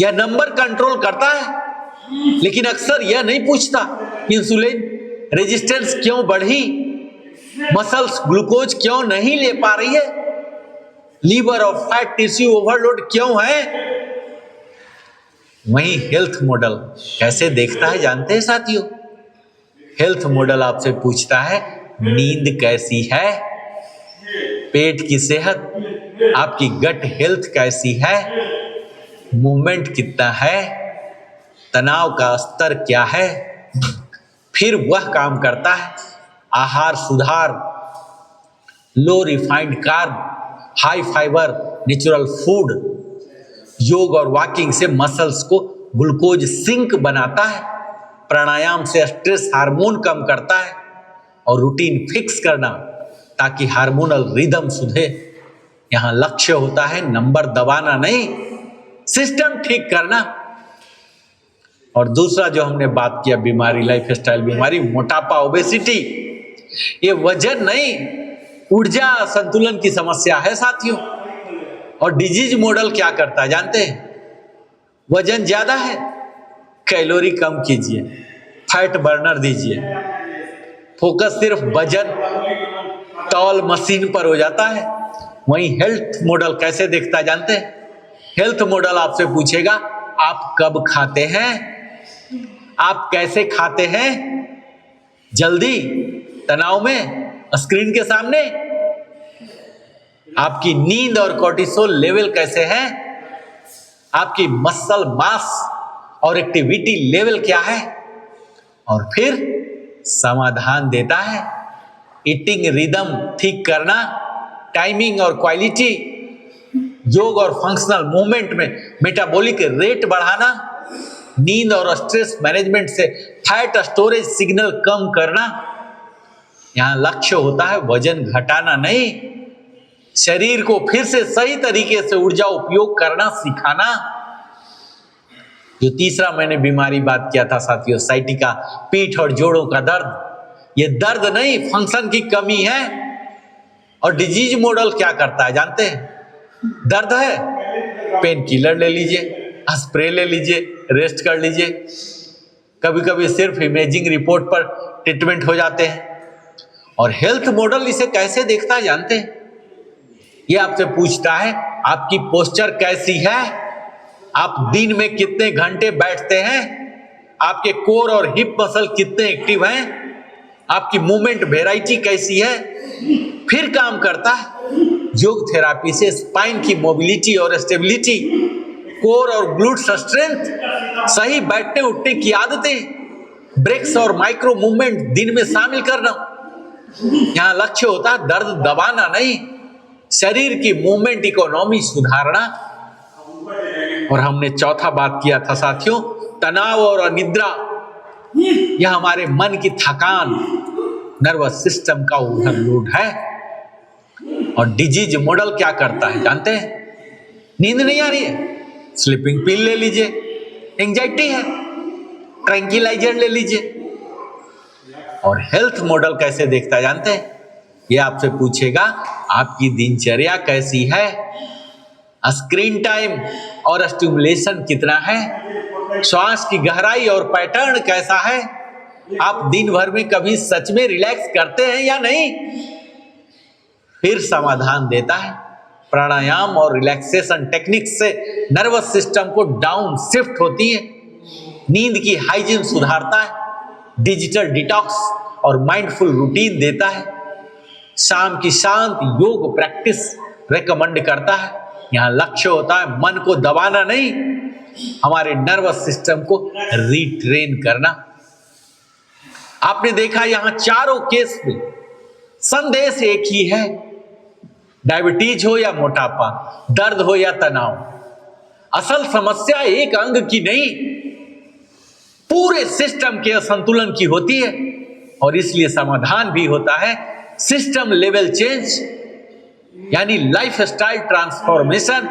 यह नंबर कंट्रोल करता है, लेकिन अक्सर यह नहीं पूछता इंसुलिन रेजिस्टेंस क्यों बढ़ी, मसल्स ग्लूकोज क्यों नहीं ले पा रही है, लीवर और फैट टिश्यू ओवरलोड क्यों है। वहीं हेल्थ मॉडल कैसे देखता है जानते हैं साथियों? हेल्थ मॉडल आपसे पूछता है नींद कैसी है, पेट की सेहत, आपकी गट हेल्थ कैसी है, मूवमेंट कितना है, तनाव का स्तर क्या है। फिर वह काम करता है आहार सुधार, low refined carb, high fibre natural food. योग और वॉकिंग से मसल्स को ग्लूकोज सिंक बनाता है, प्राणायाम से स्ट्रेस हार्मोन कम करता है, और रूटीन फिक्स करना ताकि हार्मोनल रिदम सुधे। यहां लक्ष्य होता है नंबर दबाना नहीं, सिस्टम ठीक करना। और दूसरा जो हमने बात किया बीमारी, लाइफस्टाइल बीमारी, मोटापा, ओबेसिटी, ये वजन नहीं, ऊर्जा संतुलन की समस्या है साथियों। और डिजीज मॉडल क्या करता है जानते हैं? वजन ज्यादा है, कैलोरी कम कीजिए, फैट बर्नर दीजिए, फोकस सिर्फ वजन तौल मशीन पर हो जाता है। वहीं हेल्थ मॉडल कैसे देखता है जानते हैं? हेल्थ मॉडल आपसे पूछेगा आप कब खाते हैं, आप कैसे खाते हैं, जल्दी, तनाव में, स्क्रीन के सामने, आपकी नींद और कोर्टिसोल लेवल कैसे है, आपकी मसल मास और एक्टिविटी लेवल क्या है। और फिर समाधान देता है ईटिंग रिदम ठीक करना, टाइमिंग और क्वालिटी, योग और फंक्शनल मूवमेंट में मेटाबॉलिक रेट बढ़ाना, नींद और स्ट्रेस मैनेजमेंट से फैट स्टोरेज सिग्नल कम करना। यहां लक्ष्य होता है वजन घटाना नहीं, शरीर को फिर से सही तरीके से ऊर्जा उपयोग करना सिखाना। जो तीसरा मैंने बीमारी बात किया था साथियों, साइटिका, पीठ और जोड़ों का दर्द, ये दर्द नहीं, फंक्शन की कमी है। और डिजीज मॉडल क्या करता है जानते हैं? दर्द है, पेन किलर ले लीजिए, स्प्रे ले लीजिए, रेस्ट कर लीजिए। कभी कभी सिर्फ इमेजिंग रिपोर्ट पर ट्रीटमेंट हो जाते हैं। और हेल्थ मॉडल इसे कैसे देखता है जानते हैं? ये आपसे पूछता है आपकी पोस्चर कैसी है, आप दिन में कितने घंटे बैठते हैं, आपके कोर और हिप मसल कितने एक्टिव हैं, आपकी मूवमेंट वेराइटी कैसी है। फिर काम करता है योग थेरापी से स्पाइन की मोबिलिटी और स्टेबिलिटी, कोर और ग्लूट्स स्ट्रेंथ, सही बैठने उठने की आदतें, ब्रेक्स और माइक्रो मूवमेंट दिन में शामिल करना। यहां लक्ष्य होता है दर्द दबाना नहीं, शरीर की मूवमेंट इकोनॉमी सुधारना, और हमने चौथा बात किया था साथियों, तनाव और अनिद्रा, यह हमारे मन की थकान, नर्वस सिस्टम का ओवरलोड है। और डिजीज मॉडल क्या करता है जानते हैं? नींद नहीं आ रही है, स्लीपिंग पिल ले लीजिए, एंजाइटी है, ट्रैंक्विलाइजर ले लीजिए। और हेल्थ मॉडल कैसे देखता है जानते हैं? ये आपसे पूछेगा आपकी दिनचर्या कैसी है, स्क्रीन टाइम और स्टिमुलेशन कितना है, श्वास की गहराई और पैटर्न कैसा है, आप दिन भर में कभी सच में रिलैक्स करते हैं या नहीं। फिर समाधान देता है। प्राणायाम और रिलैक्सेशन टेक्निक से नर्वस सिस्टम को डाउन शिफ्ट होती है, नींद की हाइजीन सुधारता है, डिजिटल डिटॉक्स और माइंडफुल रूटीन देता है, शाम की शांत योग प्रैक्टिस रेकमेंड करता है। यहाँ लक्ष्य होता है मन को दबाना नहीं, हमारे नर्वस सिस्टम को रिट्रेन करना। आपने देखा यहाँ चारों केस में संदेश एक ही है, डायबिटीज हो या मोटापा, दर्द हो या तनाव, असल समस्या एक अंग की नहीं, पूरे सिस्टम के असंतुलन की होती है। और इसलिए समाधान भी होता है सिस्टम लेवल चेंज, यानी लाइफ स्टाइल ट्रांसफॉर्मेशन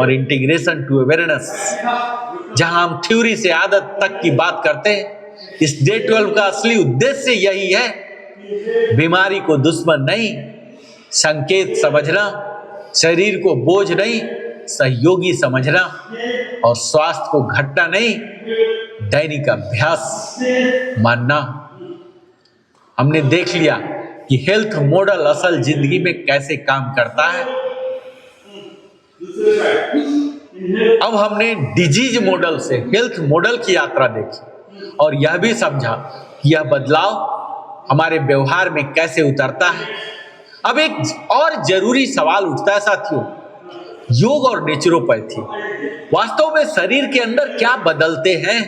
और इंटीग्रेशन टू अवेयरनेस। जहां हम थ्योरी से आदत तक की बात करते हैं, इस डे 12 का असली उद्देश्य यही है, बीमारी को दुश्मन नहीं, संकेत समझना, शरीर को बोझ नहीं, सहयोगी समझना, और स्वास्थ्य को घटना नहीं, दैनिक अभ्यास मानना। हमने देख लिया कि हेल्थ मॉडल असल जिंदगी में कैसे काम करता है। अब हमने डिजीज मॉडल से हेल्थ मॉडल की यात्रा देखी और यह भी समझा कि यह बदलाव हमारे व्यवहार में कैसे उतरता है। अब एक और जरूरी सवाल उठता है साथियों, योग और नेचुरोपैथी वास्तव में शरीर के अंदर क्या बदलते हैं?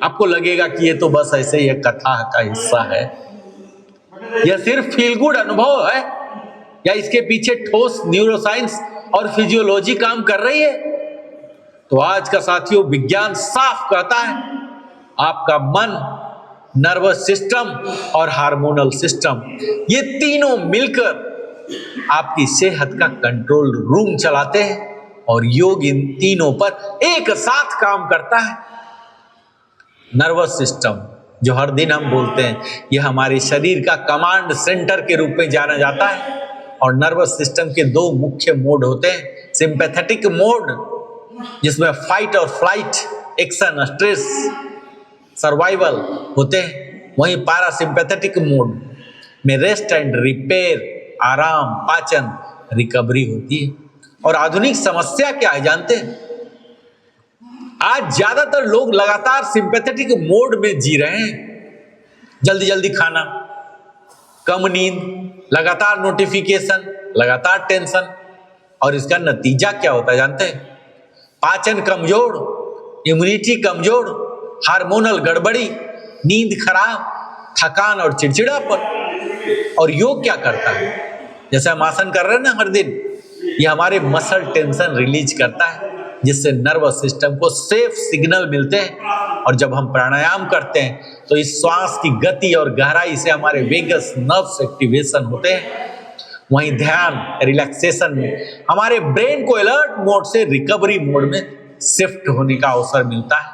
आपको लगेगा कि ये तो बस ऐसे ही एक कथा का हिस्सा है, यह सिर्फ फील गुड अनुभव है, या इसके पीछे ठोस न्यूरोसाइंस और फिजियोलॉजी काम कर रही है? तो आज का साथियों विज्ञान साफ कहता है, आपका मन, नर्वस सिस्टम और हार्मोनल सिस्टम, ये तीनों मिलकर आपकी सेहत का कंट्रोल रूम चलाते हैं, और योग इन तीनों पर एक साथ काम करता है। नर्वस सिस्टम, जो हर दिन हम बोलते हैं, यह हमारे शरीर का कमांड सेंटर के रूप में जाना जाता है। और नर्वस सिस्टम के दो मुख्य मोड होते हैं, सिंपैथेटिक मोड जिसमें फाइट और फ्लाइट, एक्शन, स्ट्रेस, सर्वाइवल होते हैं, वहीं पैरासिम्पैथेटिक मोड में रेस्ट एंड रिपेयर, आराम, पाचन, रिकवरी होती है। और आधुनिक समस्या क्या है जानते हैं? आज ज्यादातर लोग लगातार सिंपैथेटिक मोड में जी रहे हैं, जल्दी जल्दी खाना, कम नींद, लगातार नोटिफिकेशन, लगातार टेंशन, और इसका नतीजा क्या होता है जानते हैं? पाचन कमजोर, इम्यूनिटी कमजोर, हार्मोनल गड़बड़ी, नींद खराब, थकान और चिड़चिड़ापन। और योग क्या करता है? जैसे हम आसन कर रहे हैं ना हर दिन, ये हमारे मसल टेंशन रिलीज करता है, जिससे नर्वस सिस्टम को सेफ सिग्नल मिलते हैं। और जब हम प्राणायाम करते हैं तो इस श्वास की गति और गहराई से हमारे वेगस नर्व्स एक्टिवेशन होते हैं। वहीं ध्यान, रिलैक्सेशन में हमारे ब्रेन को अलर्ट मोड से रिकवरी मोड में शिफ्ट होने का अवसर मिलता है।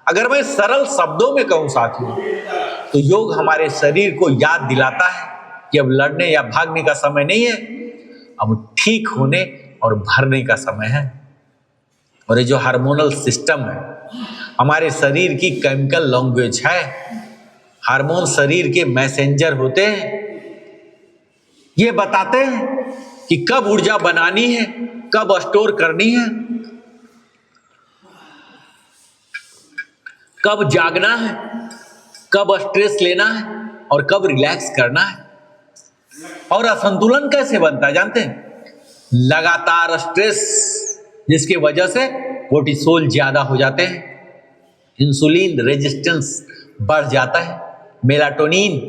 अगर मैं सरल शब्दों में कहूं साथियों, तो योग हमारे शरीर को याद दिलाता है कि अब लड़ने या भागने का समय नहीं है, अब ठीक होने और भरने का समय है। और ये जो हार्मोनल सिस्टम है, हमारे शरीर की केमिकल लैंग्वेज है। हार्मोन शरीर के मैसेंजर होते हैं, ये बताते हैं कि कब ऊर्जा बनानी है, कब स्टोर करनी है, कब जागना है, कब स्ट्रेस लेना है और कब रिलैक्स करना है। और असंतुलन कैसे बनता है जानते हैं? लगातार स्ट्रेस, जिसकी वजह से कोर्टिसोल ज्यादा हो जाते हैं, इंसुलिन रेजिस्टेंस बढ़ जाता है, मेलाटोनिन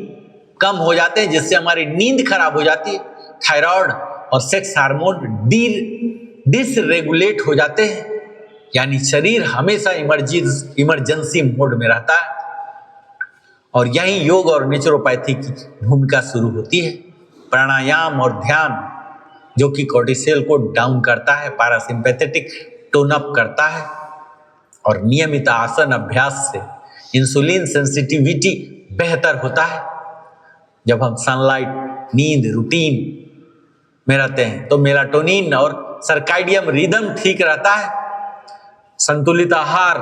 कम हो जाते हैं, जिससे हमारी नींद खराब हो जाती है, थायराइड और सेक्स हार्मोन डिसरेगुलेट हो जाते हैं, यानी शरीर हमेशा इमरजेंसी मोड में रहता है। और यही योग और नेचुरोपैथी की भूमिका शुरू होती है। प्राणायाम और ध्यान जो कि कोर्टिसोल को डाउन करता है, पैरासिम्पैथेटिक टोन अप करता है, और नियमित आसन अभ्यास से इंसुलिन सेंसिटिविटी बेहतर होता है। जब हम सनलाइट, नींद, रूटीन में रहते हैं तो मेलाटोनिन और सर्काइडियम रिदम ठीक रहता है। संतुलित आहार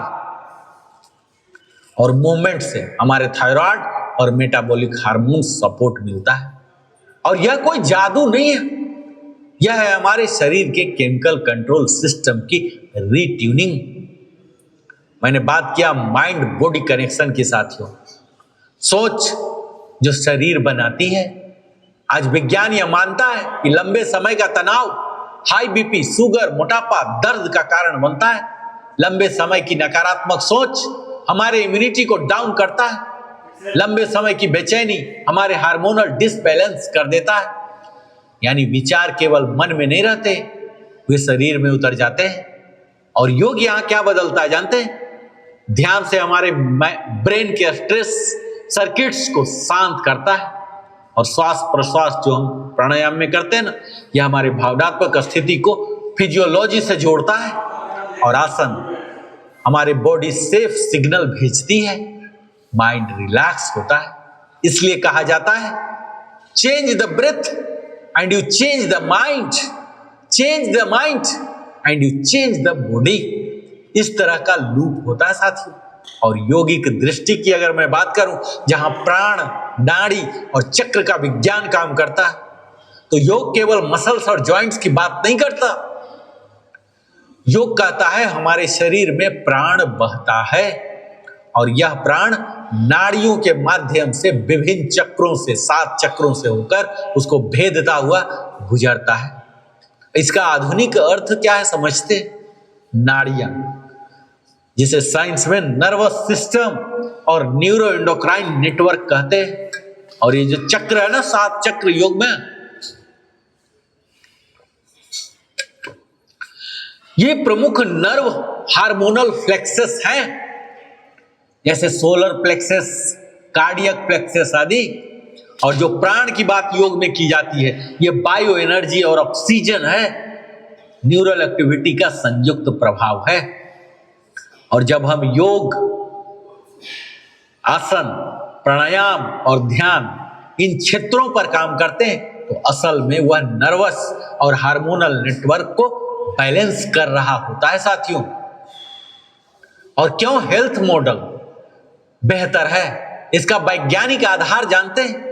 और मूवमेंट से हमारे थायराइड और मेटाबॉलिक हार्मोन सपोर्ट मिलता है। और यह कोई जादू नहीं है, यह है हमारे शरीर के केमिकल कंट्रोल सिस्टम की रीट्यूनिंग। मैंने बात किया माइंड बॉडी कनेक्शन के साथियों। सोच जो शरीर बनाती है। आज विज्ञान यह मानता है कि लंबे समय का तनाव हाई बीपी, शुगर, मोटापा, दर्द का कारण बनता है। लंबे समय की नकारात्मक सोच हमारे इम्यूनिटी को डाउन करता है। लंबे समय की बेचैनी हमारे हार्मोनल डिसबैलेंस कर देता है। यानी विचार केवल मन में नहीं रहते, वे शरीर में उतर जाते हैं। और योग यहाँ क्या बदलता है जानते हैं? ध्यान से हमारे ब्रेन के स्ट्रेस सर्किट्स को शांत करता है। और श्वास प्रश्वास जो हम प्राणायाम में करते हैं ना, यह हमारे भावनात्मक स्थिति को फिजियोलॉजी से जोड़ता है। और आसन हमारे बॉडी सेफ सिग्नल भेजती है, माइंड रिलैक्स होता है। इसलिए कहा जाता है change the breath and you change the mind, change the mind and you change the body. इस तरह का लूप होता है साथियों। और योगिक दृष्टि की अगर मैं बात करूं, जहां प्राण, नाड़ी और चक्र का विज्ञान काम करता है, तो योग केवल मसल्स और जॉइंट्स की बात नहीं करता। योग कहता है हमारे शरीर में प्राण बहता है, और यह प्राण नाड़ियों के माध्यम से विभिन्न चक्रों से, 7 चक्रों से होकर उसको भेदता हुआ गुजरता है। इसका आधुनिक अर्थ क्या है समझते? नाड़ियां, जिसे साइंस में नर्वस सिस्टम और न्यूरो एंडोक्राइन नेटवर्क कहते हैं। और ये जो चक्र है ना, 7 चक्र योग में, ये प्रमुख नर्व हार्मोनल फ्लेक्सस हैं, जैसे सोलर प्लेक्सस, कार्डियक प्लेक्सस आदि। और जो प्राण की बात योग में की जाती है, ये बायो एनर्जी और ऑक्सीजन है, न्यूरल एक्टिविटी का संयुक्त प्रभाव है। और जब हम योग, आसन, प्राणायाम और ध्यान इन क्षेत्रों पर काम करते हैं, तो असल में वह नर्वस और हार्मोनल नेटवर्क को बैलेंस कर रहा होता है साथियों। और क्यों हेल्थ मॉडल बेहतर है, इसका वैज्ञानिक आधार जानते हैं?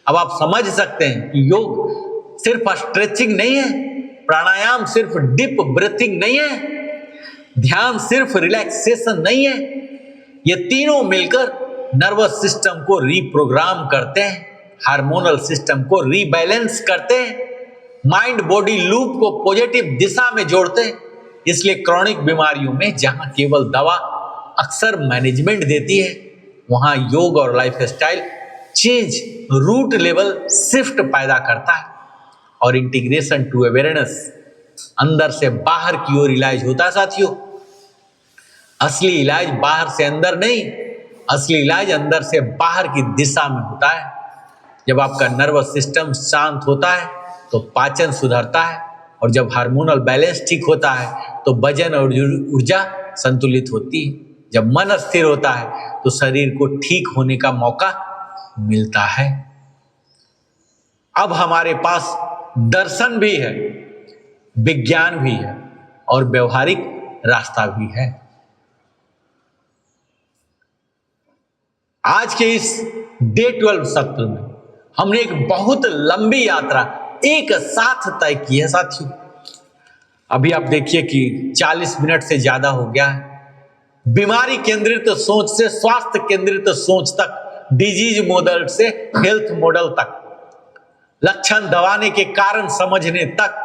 अब आप समझ सकते हैं कि योग सिर्फ स्ट्रेचिंग नहीं है, प्राणायाम सिर्फ डीप ब्रीथिंग नहीं है, ध्यान सिर्फ रिलैक्सेशन नहीं है। ये तीनों मिलकर नर्वस सिस्टम को रीप्रोग्राम करते हैं, हार्मोनल सिस्टम को रीबैलेंस करते हैं, माइंड बॉडी लूप को पॉजिटिव दिशा में जोड़ते हैं। इसलिए क्रॉनिक बीमारियों में जहां केवल दवा अक्सर मैनेजमेंट देती है, वहां योग और lifestyle change root level shift पैदा करता है। और इंटीग्रेशन टू अवेयरनेस, अंदर से बाहर की ओर इलाज होता है साथियों। असली इलाज बाहर से अंदर नहीं, असली इलाज अंदर से बाहर की दिशा में होता है। जब आपका नर्वस सिस्टम शांत होता है तो पाचन सुधरता है, और जब हार्मोनल बैलेंस ठीक होता है तो वजन और ऊर्जा संतुलित होती है। जब मन स्थिर होता है तो शरीर को ठीक होने का मौका मिलता है। अब हमारे पास दर्शन भी है, विज्ञान भी है, और व्यवहारिक रास्ता भी है। आज के इस डे 12 सत्र में हमने एक बहुत लंबी यात्रा एक साथ तय की है साथियों। अभी आप देखिए कि 40 मिनट से ज्यादा हो गया है। बीमारी केंद्रित सोच से स्वास्थ्य केंद्रित सोच तक, डिजीज मॉडल से हेल्थ मॉडल तक, लक्षण दबाने के कारण समझने तक,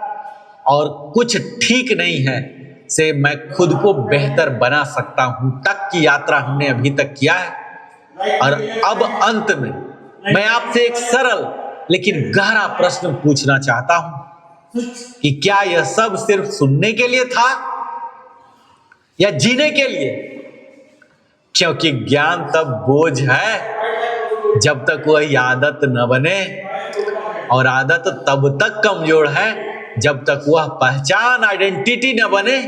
और कुछ ठीक नहीं है से मैं खुद को बेहतर बना सकता हूं तक की यात्रा हमने अभी तक किया है। और अब अंत में मैं आपसे एक सरल लेकिन गहरा प्रश्न पूछना चाहता हूं कि क्या यह सब सिर्फ सुनने के लिए था या जीने के लिए? क्योंकि ज्ञान तब बोझ है जब तक वह आदत न बने, और आदत तब तक कमजोर है जब तक वह पहचान, आइडेंटिटी न बने।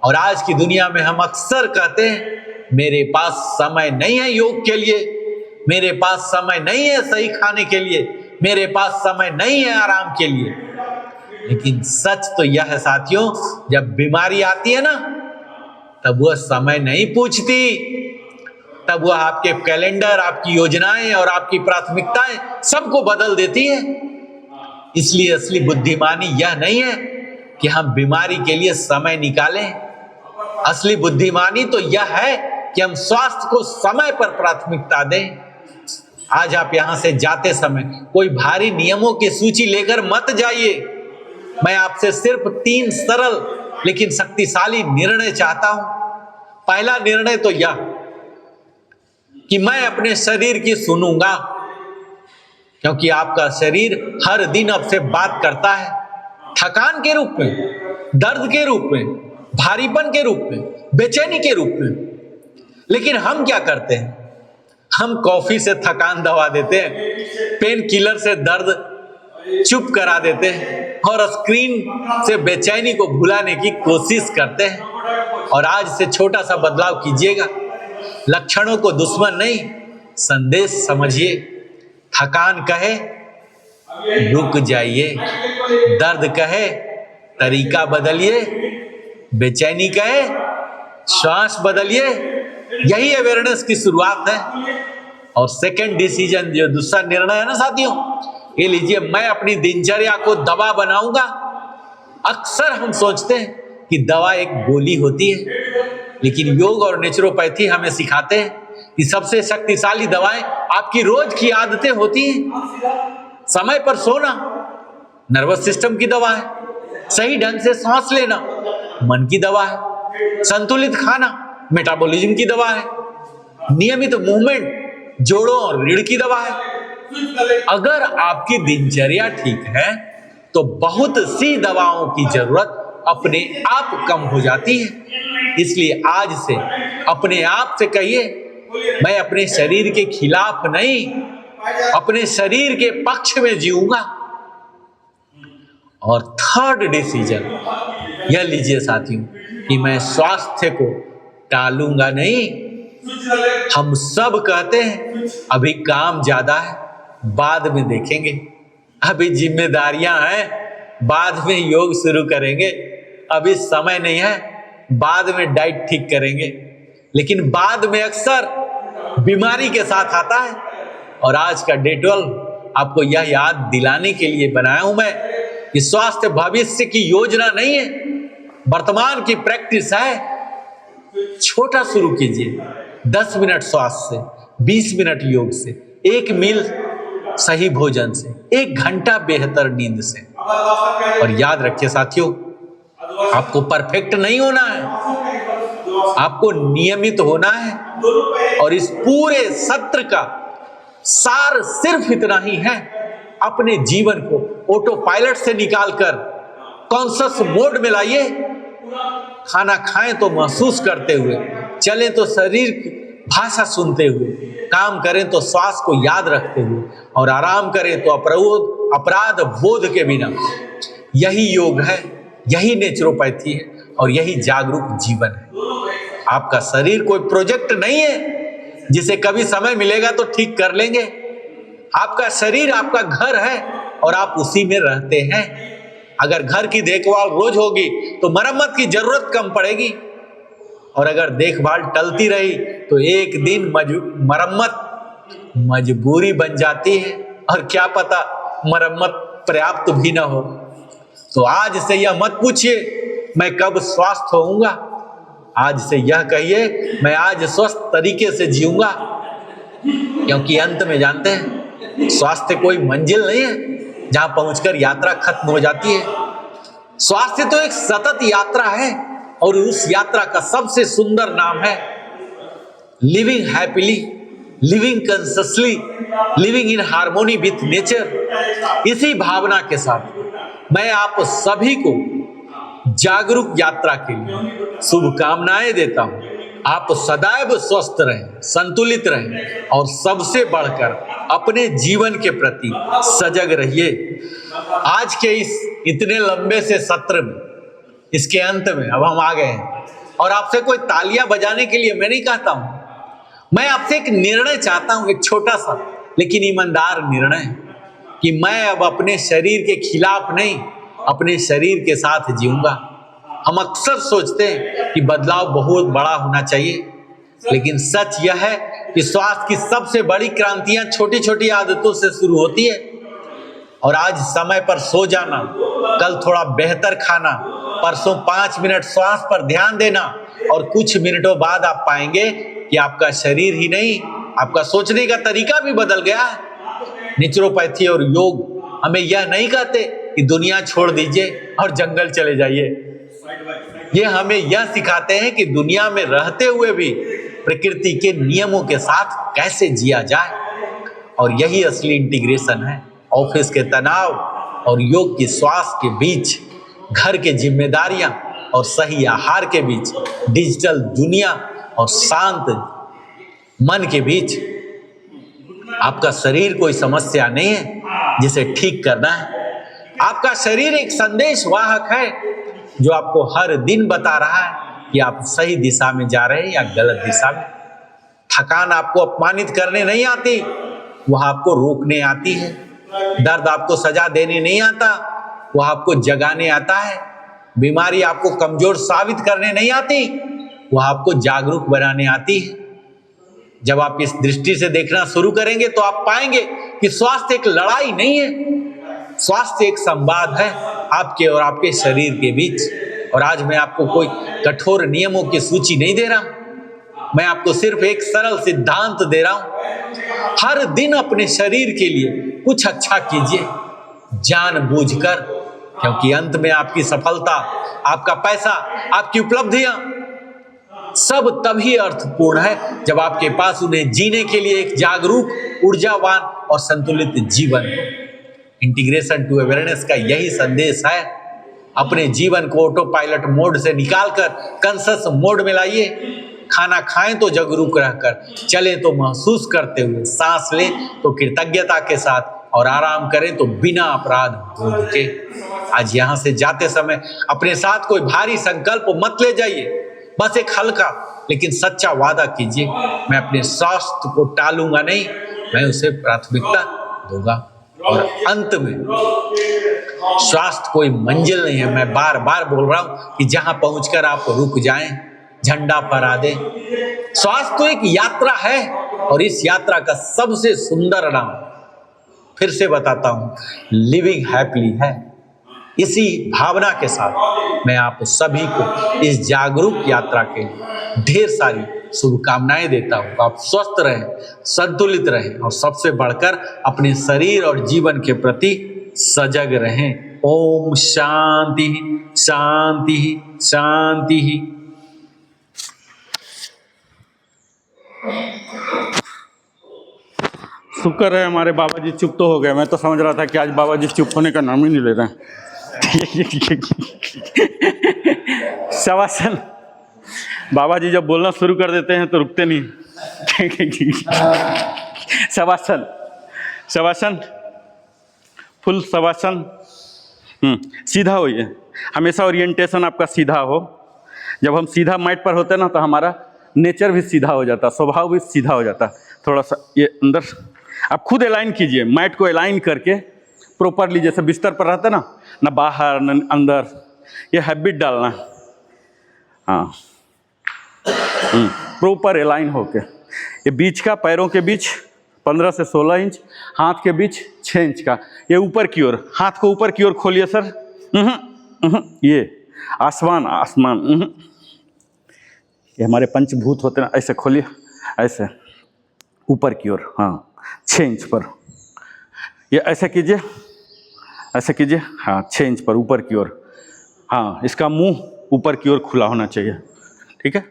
और आज की दुनिया में हम अक्सर कहते हैं मेरे पास समय नहीं है योग के लिए, मेरे पास समय नहीं है सही खाने के लिए, मेरे पास समय नहीं है आराम के लिए। लेकिन सच तो यह है साथियों, जब बीमारी आती है ना, तब वह समय नहीं पूछती, तब वह आपके कैलेंडर, आपकी योजनाएं और आपकी प्राथमिकताएं सबको बदल देती है। इसलिए असली बुद्धिमानी यह नहीं है कि हम बीमारी के लिए समय निकालें। असली बुद्धिमानी तो यह है कि हम स्वास्थ्य को समय पर प्राथमिकता दें। आज आप यहां से जाते समय कोई भारी नियमों की सूची लेकर मत जाइए। मैं आपसे सिर्फ 3 सरल लेकिन शक्तिशाली निर्णय चाहता हूं। पहला निर्णय तो यह कि मैं अपने शरीर की सुनूंगा, क्योंकि आपका शरीर हर दिन आपसे बात करता है, थकान के रूप में, दर्द के रूप में, भारीपन के रूप में, बेचैनी के रूप में। लेकिन हम क्या करते हैं? हम कॉफी से थकान दबा देते हैं, पेन किलर से दर्द चुप करा देते हैं और स्क्रीन से बेचैनी को भुलाने की कोशिश करते हैं। और आज से छोटा सा बदलाव कीजिएगा। लक्षणों को दुश्मन नहीं, संदेश समझिए। थकान कहे रुक जाइए, दर्द कहे तरीका बदलिए, बेचैनी कहे श्वास बदलिए। यही अवेयरनेस की शुरुआत है। और सेकंड डिसीजन, जो दूसरा निर्णय है ना साथियों, ये लीजिए, मैं अपनी दिनचर्या को दवा बनाऊंगा। अक्सर हम सोचते हैं कि दवा एक गोली होती है, लेकिन योग और नेचुरोपैथी हमें सिखाते हैं कि सबसे शक्तिशाली दवाएं आपकी रोज की आदतें होती हैं। समय पर सोना नर्वस सिस्टम की दवा है, सही ढंग से सांस लेना मन की दवा है, संतुलित खाना मेटाबॉलिज्म की दवा है, नियमित मूवमेंट जोड़ों और रीढ़ की दवा है। अगर आपकी दिनचर्या ठीक है तो बहुत सी दवाओं की जरूरत अपने आप कम हो जाती है। इसलिए आज से अपने आप से कहिए, मैं अपने शरीर के खिलाफ नहीं, अपने शरीर के पक्ष में जीऊंगा। और थर्ड डिसीजन यह लीजिए साथियों कि मैं स्वास्थ्य को टालूंगा नहीं। हम सब कहते हैं अभी काम ज्यादा है, बाद में देखेंगे, अभी जिम्मेदारियां हैं, बाद में योग शुरू करेंगे, अभी समय नहीं है, बाद में डाइट ठीक करेंगे। लेकिन बाद में अक्सर बीमारी के साथ आता है। और आज का डे 12 आपको यह याद दिलाने के लिए बनाया हूं मैं कि स्वास्थ्य भविष्य की योजना नहीं है, वर्तमान की प्रैक्टिस है। छोटा शुरू कीजिए, 10 मिनट श्वास से, 20 मिनट योग से, 1 मील सही भोजन से, 1 घंटा बेहतर नींद से। और याद रखिए साथियों, आपको परफेक्ट नहीं होना है, आपको नियमित होना है। और इस पूरे सत्र का सार सिर्फ इतना ही है, अपने जीवन को ऑटो पायलट से निकालकर कॉन्शियस मोड में लाइए। खाना खाएं तो महसूस करते हुए, चलें तो शरीर की भाषा सुनते हुए, काम करें तो श्वास को याद रखते हुए, और आराम करें तो अपराध बोध के बिना। यही योग है, यही नेचुरोपैथी है, और यही जागरूक जीवन है। आपका शरीर कोई प्रोजेक्ट नहीं है जिसे कभी समय मिलेगा तो ठीक कर लेंगे। आपका शरीर आपका घर है और आप उसी में रहते हैं। अगर घर की देखभाल रोज होगी तो मरम्मत की जरूरत कम पड़ेगी, और अगर देखभाल टलती रही तो एक दिन मरम्मत मजबूरी बन जाती है, और क्या पता मरम्मत पर्याप्त भी ना हो। तो आज से यह मत पूछिए मैं कब स्वस्थ होऊंगा, आज से यह कहिए मैं आज स्वस्थ तरीके से जीऊंगा। क्योंकि अंत में जानते हैं, स्वास्थ्य कोई मंजिल नहीं है जहां पहुंचकर यात्रा खत्म हो जाती है। स्वास्थ्य तो एक सतत यात्रा है, और उस यात्रा का सबसे सुंदर नाम है living happily, living consciously, living in harmony with nature. इसी भावना के साथ मैं आप सभी को जागरूक यात्रा के लिए शुभकामनाएं देता हूं। आप सदैव स्वस्थ रहें, संतुलित रहें और सबसे बढ़कर अपने जीवन के प्रति सजग रहिए। आज के इस इतने लंबे से सत्र में, इसके अंत में अब हम आ गए हैं और आपसे कोई तालियां बजाने के लिए मैं नहीं कहता हूं। मैं आपसे एक निर्णय चाहता हूं, एक छोटा सा लेकिन ईमानदार निर्णय, कि मैं अब अपने शरीर के खिलाफ नहीं, अपने शरीर के साथ जीऊंगा। हम अक्सर सोचते हैं कि बदलाव बहुत बड़ा होना चाहिए, लेकिन सच यह है कि स्वास्थ्य की सबसे बड़ी क्रांतियां छोटी छोटी आदतों से शुरू होती है। और आज समय पर सो जाना, कल थोड़ा बेहतर खाना, परसों 5 मिनट श्वास पर ध्यान देना और कुछ मिनटों बाद आप पाएंगे कि आपका शरीर ही नहीं, आपका सोचने का तरीका भी बदल गया है। नेचुरोपैथी और योग हमें यह नहीं कहते कि दुनिया छोड़ दीजिए और जंगल चले जाइए। ये हमें यह सिखाते हैं कि दुनिया में रहते हुए भी प्रकृति के नियमों के साथ कैसे जिया जाए। और यही असली इंटीग्रेशन है। ऑफिस के तनाव और योग की श्वास के बीच, घर के जिम्मेदारियां और सही आहार के बीच, डिजिटल दुनिया और शांत मन के बीच, आपका शरीर कोई समस्या नहीं है जिसे ठीक करना है। आपका शरीर एक संदेश वाहक है जो आपको हर दिन बता रहा है कि आप सही दिशा में जा रहे हैं या गलत दिशा में। थकान आपको अपमानित करने नहीं आती, वह आपको रोकने आती है। दर्द आपको सजा देने नहीं आता, वह आपको जगाने आता है। बीमारी आपको कमजोर साबित करने नहीं आती, वह आपको जागरूक बनाने आती है। जब आप इस दृष्टि से देखना शुरू करेंगे तो आप पाएंगे कि स्वास्थ्य एक लड़ाई नहीं है, स्वास्थ्य एक संवाद है आपके और आपके शरीर के बीच। और आज मैं आपको कोई कठोर नियमों की सूची नहीं दे रहा, मैं आपको सिर्फ एक सरल सिद्धांत दे रहा हूं। हर दिन अपने शरीर के लिए कुछ अच्छा कीजिए, जानबूझकर, क्योंकि अंत में आपकी सफलता, आपका पैसा, आपकी उपलब्धियां सब तभी अर्थपूर्ण है जब आपके पास उन्हें जीने के लिए एक जागरूक, ऊर्जावान और संतुलित जीवन हो। इंटीग्रेशन टू अवेयरनेस का यही संदेश है। अपने जीवन को ऑटो पायलट मोड से निकालकर कॉन्शियस मोड में लाइए। खाना खाएं तो जागरूक रहकर, चले तो महसूस करते हुए, सांस लें तो कृतज्ञता के साथ और आराम करें तो बिना अपराध बोध के। आज यहाँ से जाते समय अपने साथ कोई भारी संकल्प मत ले जाइए, बस एक हल्का लेकिन सच्चा वादा कीजिए, मैं अपने स्वास्थ्य को टालूंगा नहीं, मैं उसे प्राथमिकता दूंगा। और अंत में, स्वास्थ्य कोई मंजिल नहीं है, मैं बार बार बोल रहा हूं कि जहां पहुंचकर आप रुक जाएं, झंडा फहरा दें। स्वास्थ्य तो एक यात्रा है और इस यात्रा का सबसे सुंदर नाम, फिर से बताता हूं, लिविंग हैप्पीली है। इसी भावना के साथ मैं आप सभी को इस जागरूक यात्रा के लिए ढेर सारी शुभकामनाएं देता हूं। आप स्वस्थ रहें, संतुलित रहें और सबसे बढ़कर अपने शरीर और जीवन के प्रति सजग रहें। ओम शांति शांति शांति। शुक्र है हमारे बाबा जी चुप तो हो गए। मैं तो समझ रहा था कि आज बाबा जी चुप होने का नाम ही नहीं ले रहे हैं। शवासन, बाबा जी जब बोलना शुरू कर देते हैं तो रुकते नहीं। शवासन, शवासन, फुल शवासन। सीधा होइए, हमेशा ओरिएंटेशन आपका सीधा हो। जब हम सीधा मैट पर होते हैं ना तो हमारा नेचर भी सीधा हो जाता, स्वभाव भी सीधा हो जाता। थोड़ा सा ये अंदर आप खुद अलाइन कीजिए, मैट को अलाइन करके प्रॉपरली, जैसे बिस्तर पर रहता ना, ना बाहर न अंदर, ये हैबिट डालना। हाँ, प्रॉपर अलाइन होके, ये बीच का, पैरों के बीच 15 से 16 इंच, हाथ के बीच 6 इंच का, ये ऊपर की ओर, हाथ को ऊपर की ओर खोलिए सर। ये आसमान, आसमान, ये हमारे पंचभूत होते हैं, ऐसे खोलिए, ऐसे ऊपर की ओर, हाँ 6 इंच पर। ये ऐसे कीजिए, ऐसे कीजिए, हाँ 6 इंच पर ऊपर की ओर। हाँ, इसका मुंह ऊपर की ओर खुला होना चाहिए, ठीक है।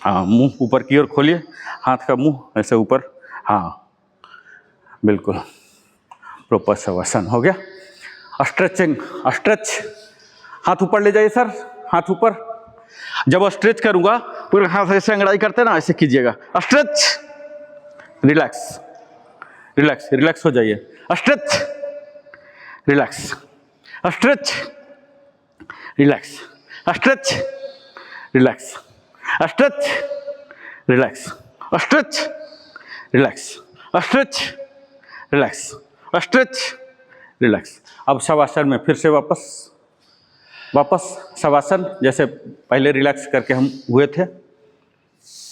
हाँ, मुंह ऊपर की ओर खोलिए, हाथ का मुंह ऐसे ऊपर, हाँ बिल्कुल, प्रॉपर शवासन हो गया। स्ट्रेचिंग, स्ट्रेच, हाथ ऊपर ले जाइए सर, हाथ ऊपर। जब स्ट्रेच करूंगा पूरे हाथ ऐसे अंगड़ाई करते ना, ऐसे कीजिएगा। स्ट्रेच, रिलैक्स, रिलैक्स, रिलैक्स हो जाइए। Stretch, relax, stretch, relax, stretch, relax, stretch, relax, stretch, relax, stretch, relax, stretch, relax. अब शवासन में फिर से वापस, वापस शवासन, जैसे पहले रिलैक्स करके हम हुए थे।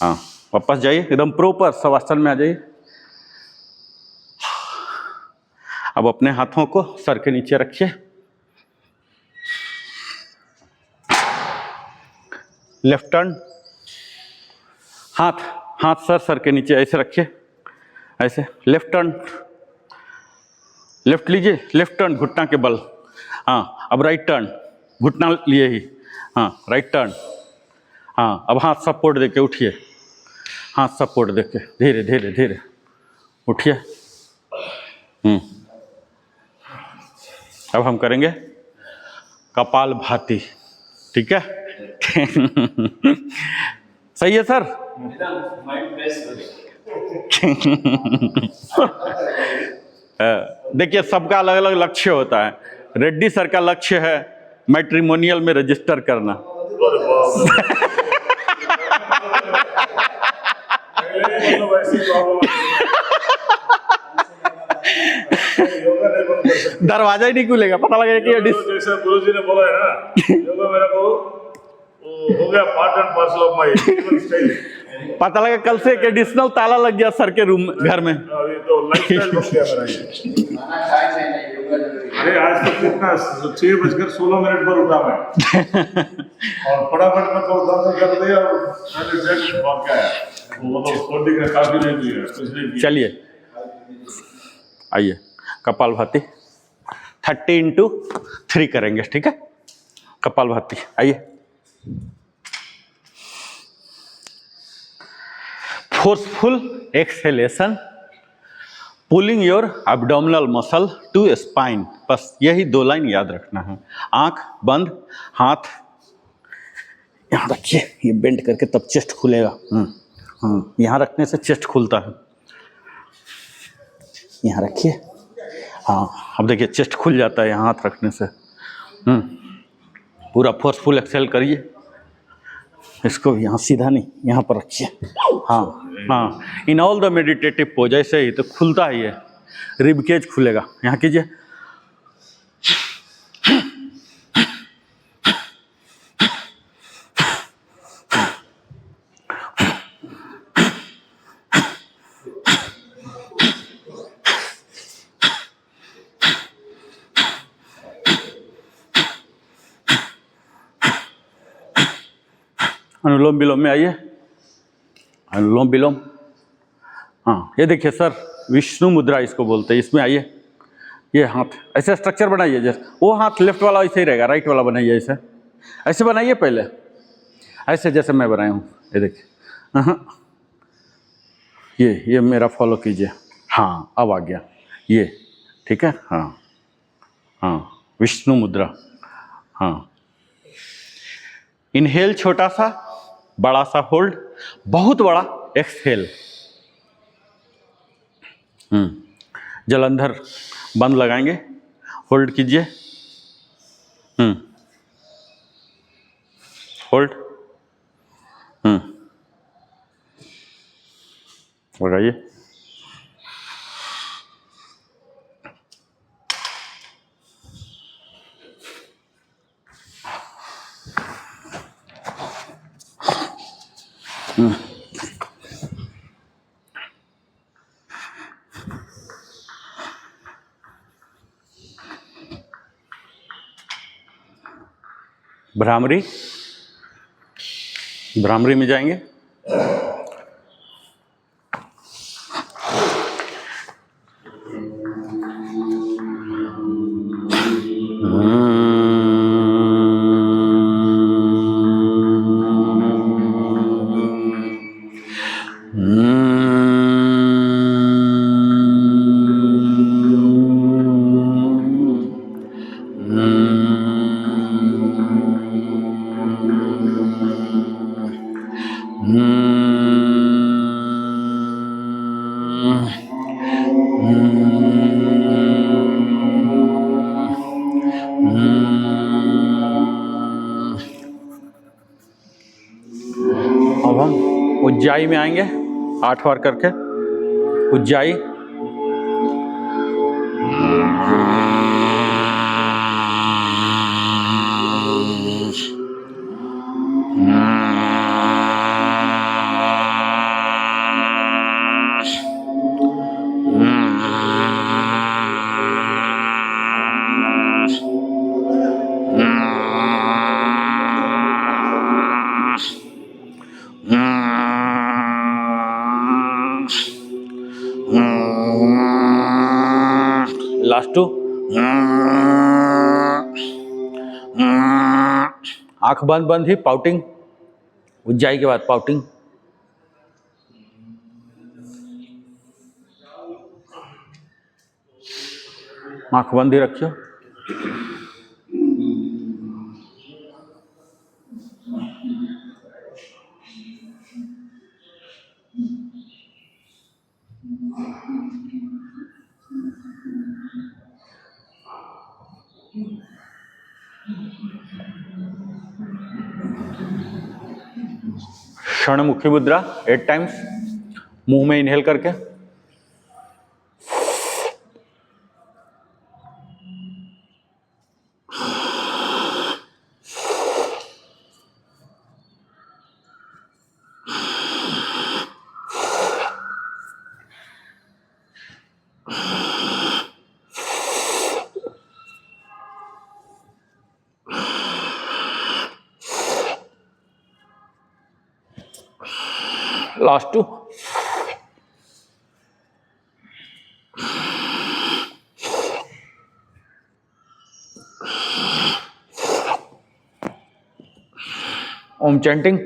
हाँ, वापस जाइए, एकदम प्रॉपर शवासन में आ जाइए। अब अपने हाथों को सर के नीचे रखिए, लेफ्ट टर्न, हाथ, हाथ सर के नीचे ऐसे रखिए, ऐसे। लेफ्ट टर्न, लेफ्ट लीजिए, लेफ्ट टर्न घुटना के बल। हाँ, अब राइट टर्न, घुटना लिए ही, हाँ राइट टर्न। हाँ, अब हाथ सपोर्ट देके उठिए, हाथ सपोर्ट देके धीरे धीरे धीरे उठिए। अब हम करेंगे कपाल भाती, ठीक है? सही है सर? देखिए, सबका अलग अलग लक्ष्य होता है। रेड्डी सर का लक्ष्य है मैट्रिमोनियल में रजिस्टर करना। दरवाजा ही नहीं खुलेगा, पता लगेगा कि जैसा गुरुजी ने बोला है ना, योगा मेरा को हो गया part and parcel of my जीवन स्टाइल। पता लगा कल से एक एडिशनल ताला लग गया सर के रूम घर में। अभी तो लाइफस्टाइल बन गया मेरा ये। अरे आज तो कितना 6:16 पर उठा मैं और फटाफट में तो दर्शन कर दिया और मैंने भाग के आया। वो तो बॉडी का काफी नहीं दिया, कुछ नहीं किया। चलिए आइए, कपाल भाती 30x3 करेंगे, ठीक है? कपाल भाती, आइए। Forceful exhalation, pulling your abdominal muscle to spine. बस यही 2 लाइन याद रखना है। आंख बंद, हाथ यहाँ रखिए, ये बेंड करके तब चेस्ट खुलेगा। यहाँ रखने से चेस्ट खुलता है। यहाँ रखिए, हाँ अब देखिए चेस्ट खुल जाता है यहाँ हाथ रखने से। पूरा फोर्सफुल एक्सहेल करिए। इसको यहाँ सीधा नहीं, यहाँ पर रखिए। हाँ हाँ, in all the meditative pose ऐसे ही तो खुलता है, ये रिबकेज खुलेगा। यहाँ कीजिए, अनुलोम विलोम में आइए, अनुलोम विलोम। हाँ, ये देखिए सर, विष्णु मुद्रा इसको बोलते हैं। इसमें आइए, ये हाथ ऐसे स्ट्रक्चर बनाइए, जैसे वो हाथ लेफ्ट वाला ऐसे ही रहेगा, राइट वाला बनाइए ऐसे, ऐसे बनाइए पहले, ऐसे जैसे मैं बनाया हूँ। ये देखिए, ये मेरा फॉलो कीजिए। हाँ, अब आ गया ये, ठीक है? हाँ हाँ, विष्णु मुद्रा। हाँ, इनहेल छोटा सा, बड़ा सा होल्ड, बहुत बड़ा एक्सहेल। जलंधर बंद लगाएंगे, होल्ड कीजिए, होल्ड, लगाइए। भ्रामरी, भ्रामरी में जाएंगे। हम उज्जाई में आएंगे 8 बार करके। उज्जाई, लास्ट 2। आंख बंद बंद ही पाउटिंग। उज्जाई के बाद पाउटिंग। आंख बंद ही रखियो। क्षणमुखी मुद्रा 8 टाइम्स, मुंह में इनहेल करके। Last 2। Om chanting.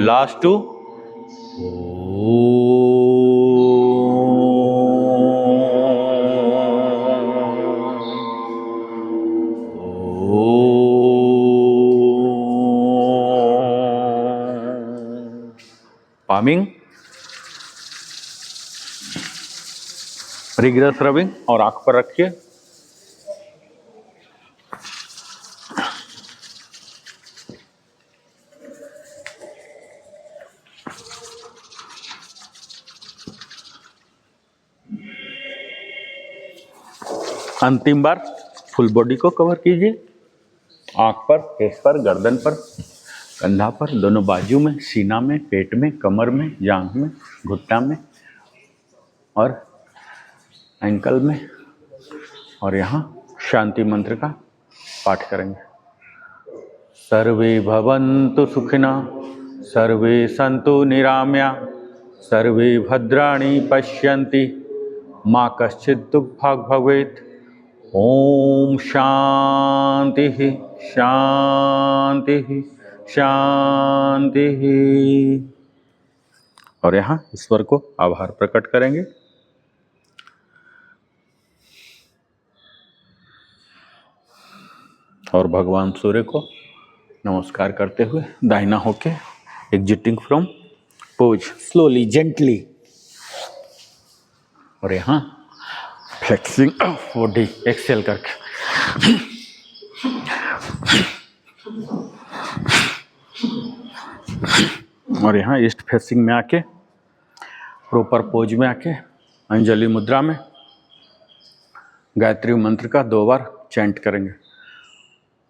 Last 2। Palming, रिग्रेस रबिंग और आंख पर रखिए। अंतिम बार फुल बॉडी को कवर कीजिए। आंख पर, फेस पर, गर्दन पर, कंधा पर, दोनों बाजू में, सीना में, पेट में, कमर में, जांघ में, घुटना में और एंकल में। और यहाँ शांति मंत्र का पाठ करेंगे। सर्वे भवन्तु सुखिनः, सर्वे सन्तु निरामया, सर्वे भद्राणि पश्यन्ति, माँ कश्चित् दुःखभाग् भवेत्। ओम शांति शांति शांति। और यहाँ ईश्वर को आभार प्रकट करेंगे। और भगवान सूर्य को नमस्कार करते हुए दाहिना होके exiting from pose slowly gently. और यहाँ फ्लेक्सिंग बॉडी एक्सेल करके। और यहाँ ईस्ट फेसिंग में आके प्रॉपर पोज में आके अंजलि मुद्रा में गायत्री मंत्र का 2 बार चैंट करेंगे।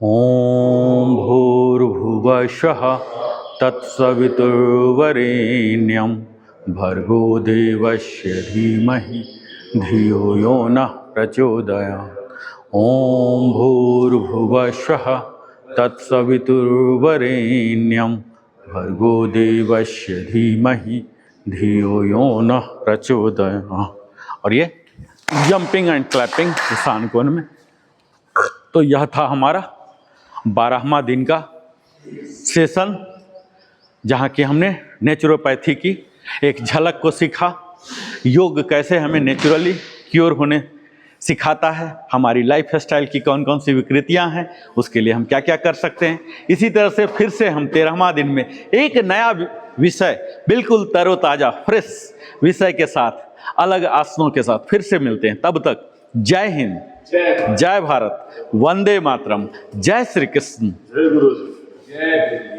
ओम भूर्भुवस्सुः तत्सवितुर्वरेण्यं भर्गो देवस्य धीमहि धियो यो नः प्रचोदयात्। ओम भूर्भुवस्सुः तत्सवितुर्वरेण्यं भर्गो देवस्य धीमहि धियो यो नः प्रचोदयात्। और ये जंपिंग एंड क्लैपिंग ईशान कोण में। तो यह था हमारा 12वां दिन का सेशन, जहाँ की हमने नेचुरोपैथी की एक झलक को सीखा। योग कैसे हमें नेचुरली क्योर होने सिखाता है, हमारी लाइफ स्टाइल की कौन कौन सी विकृतियां हैं, उसके लिए हम क्या क्या कर सकते हैं। इसी तरह से फिर से हम 13वां दिन में एक नया विषय, बिल्कुल तरोताज़ा फ्रेश विषय के साथ, अलग आसनों के साथ फिर से मिलते हैं। तब तक जय हिंद, जय भारत, वंदे मातरम, जय श्री कृष्ण। जय गुरु जी।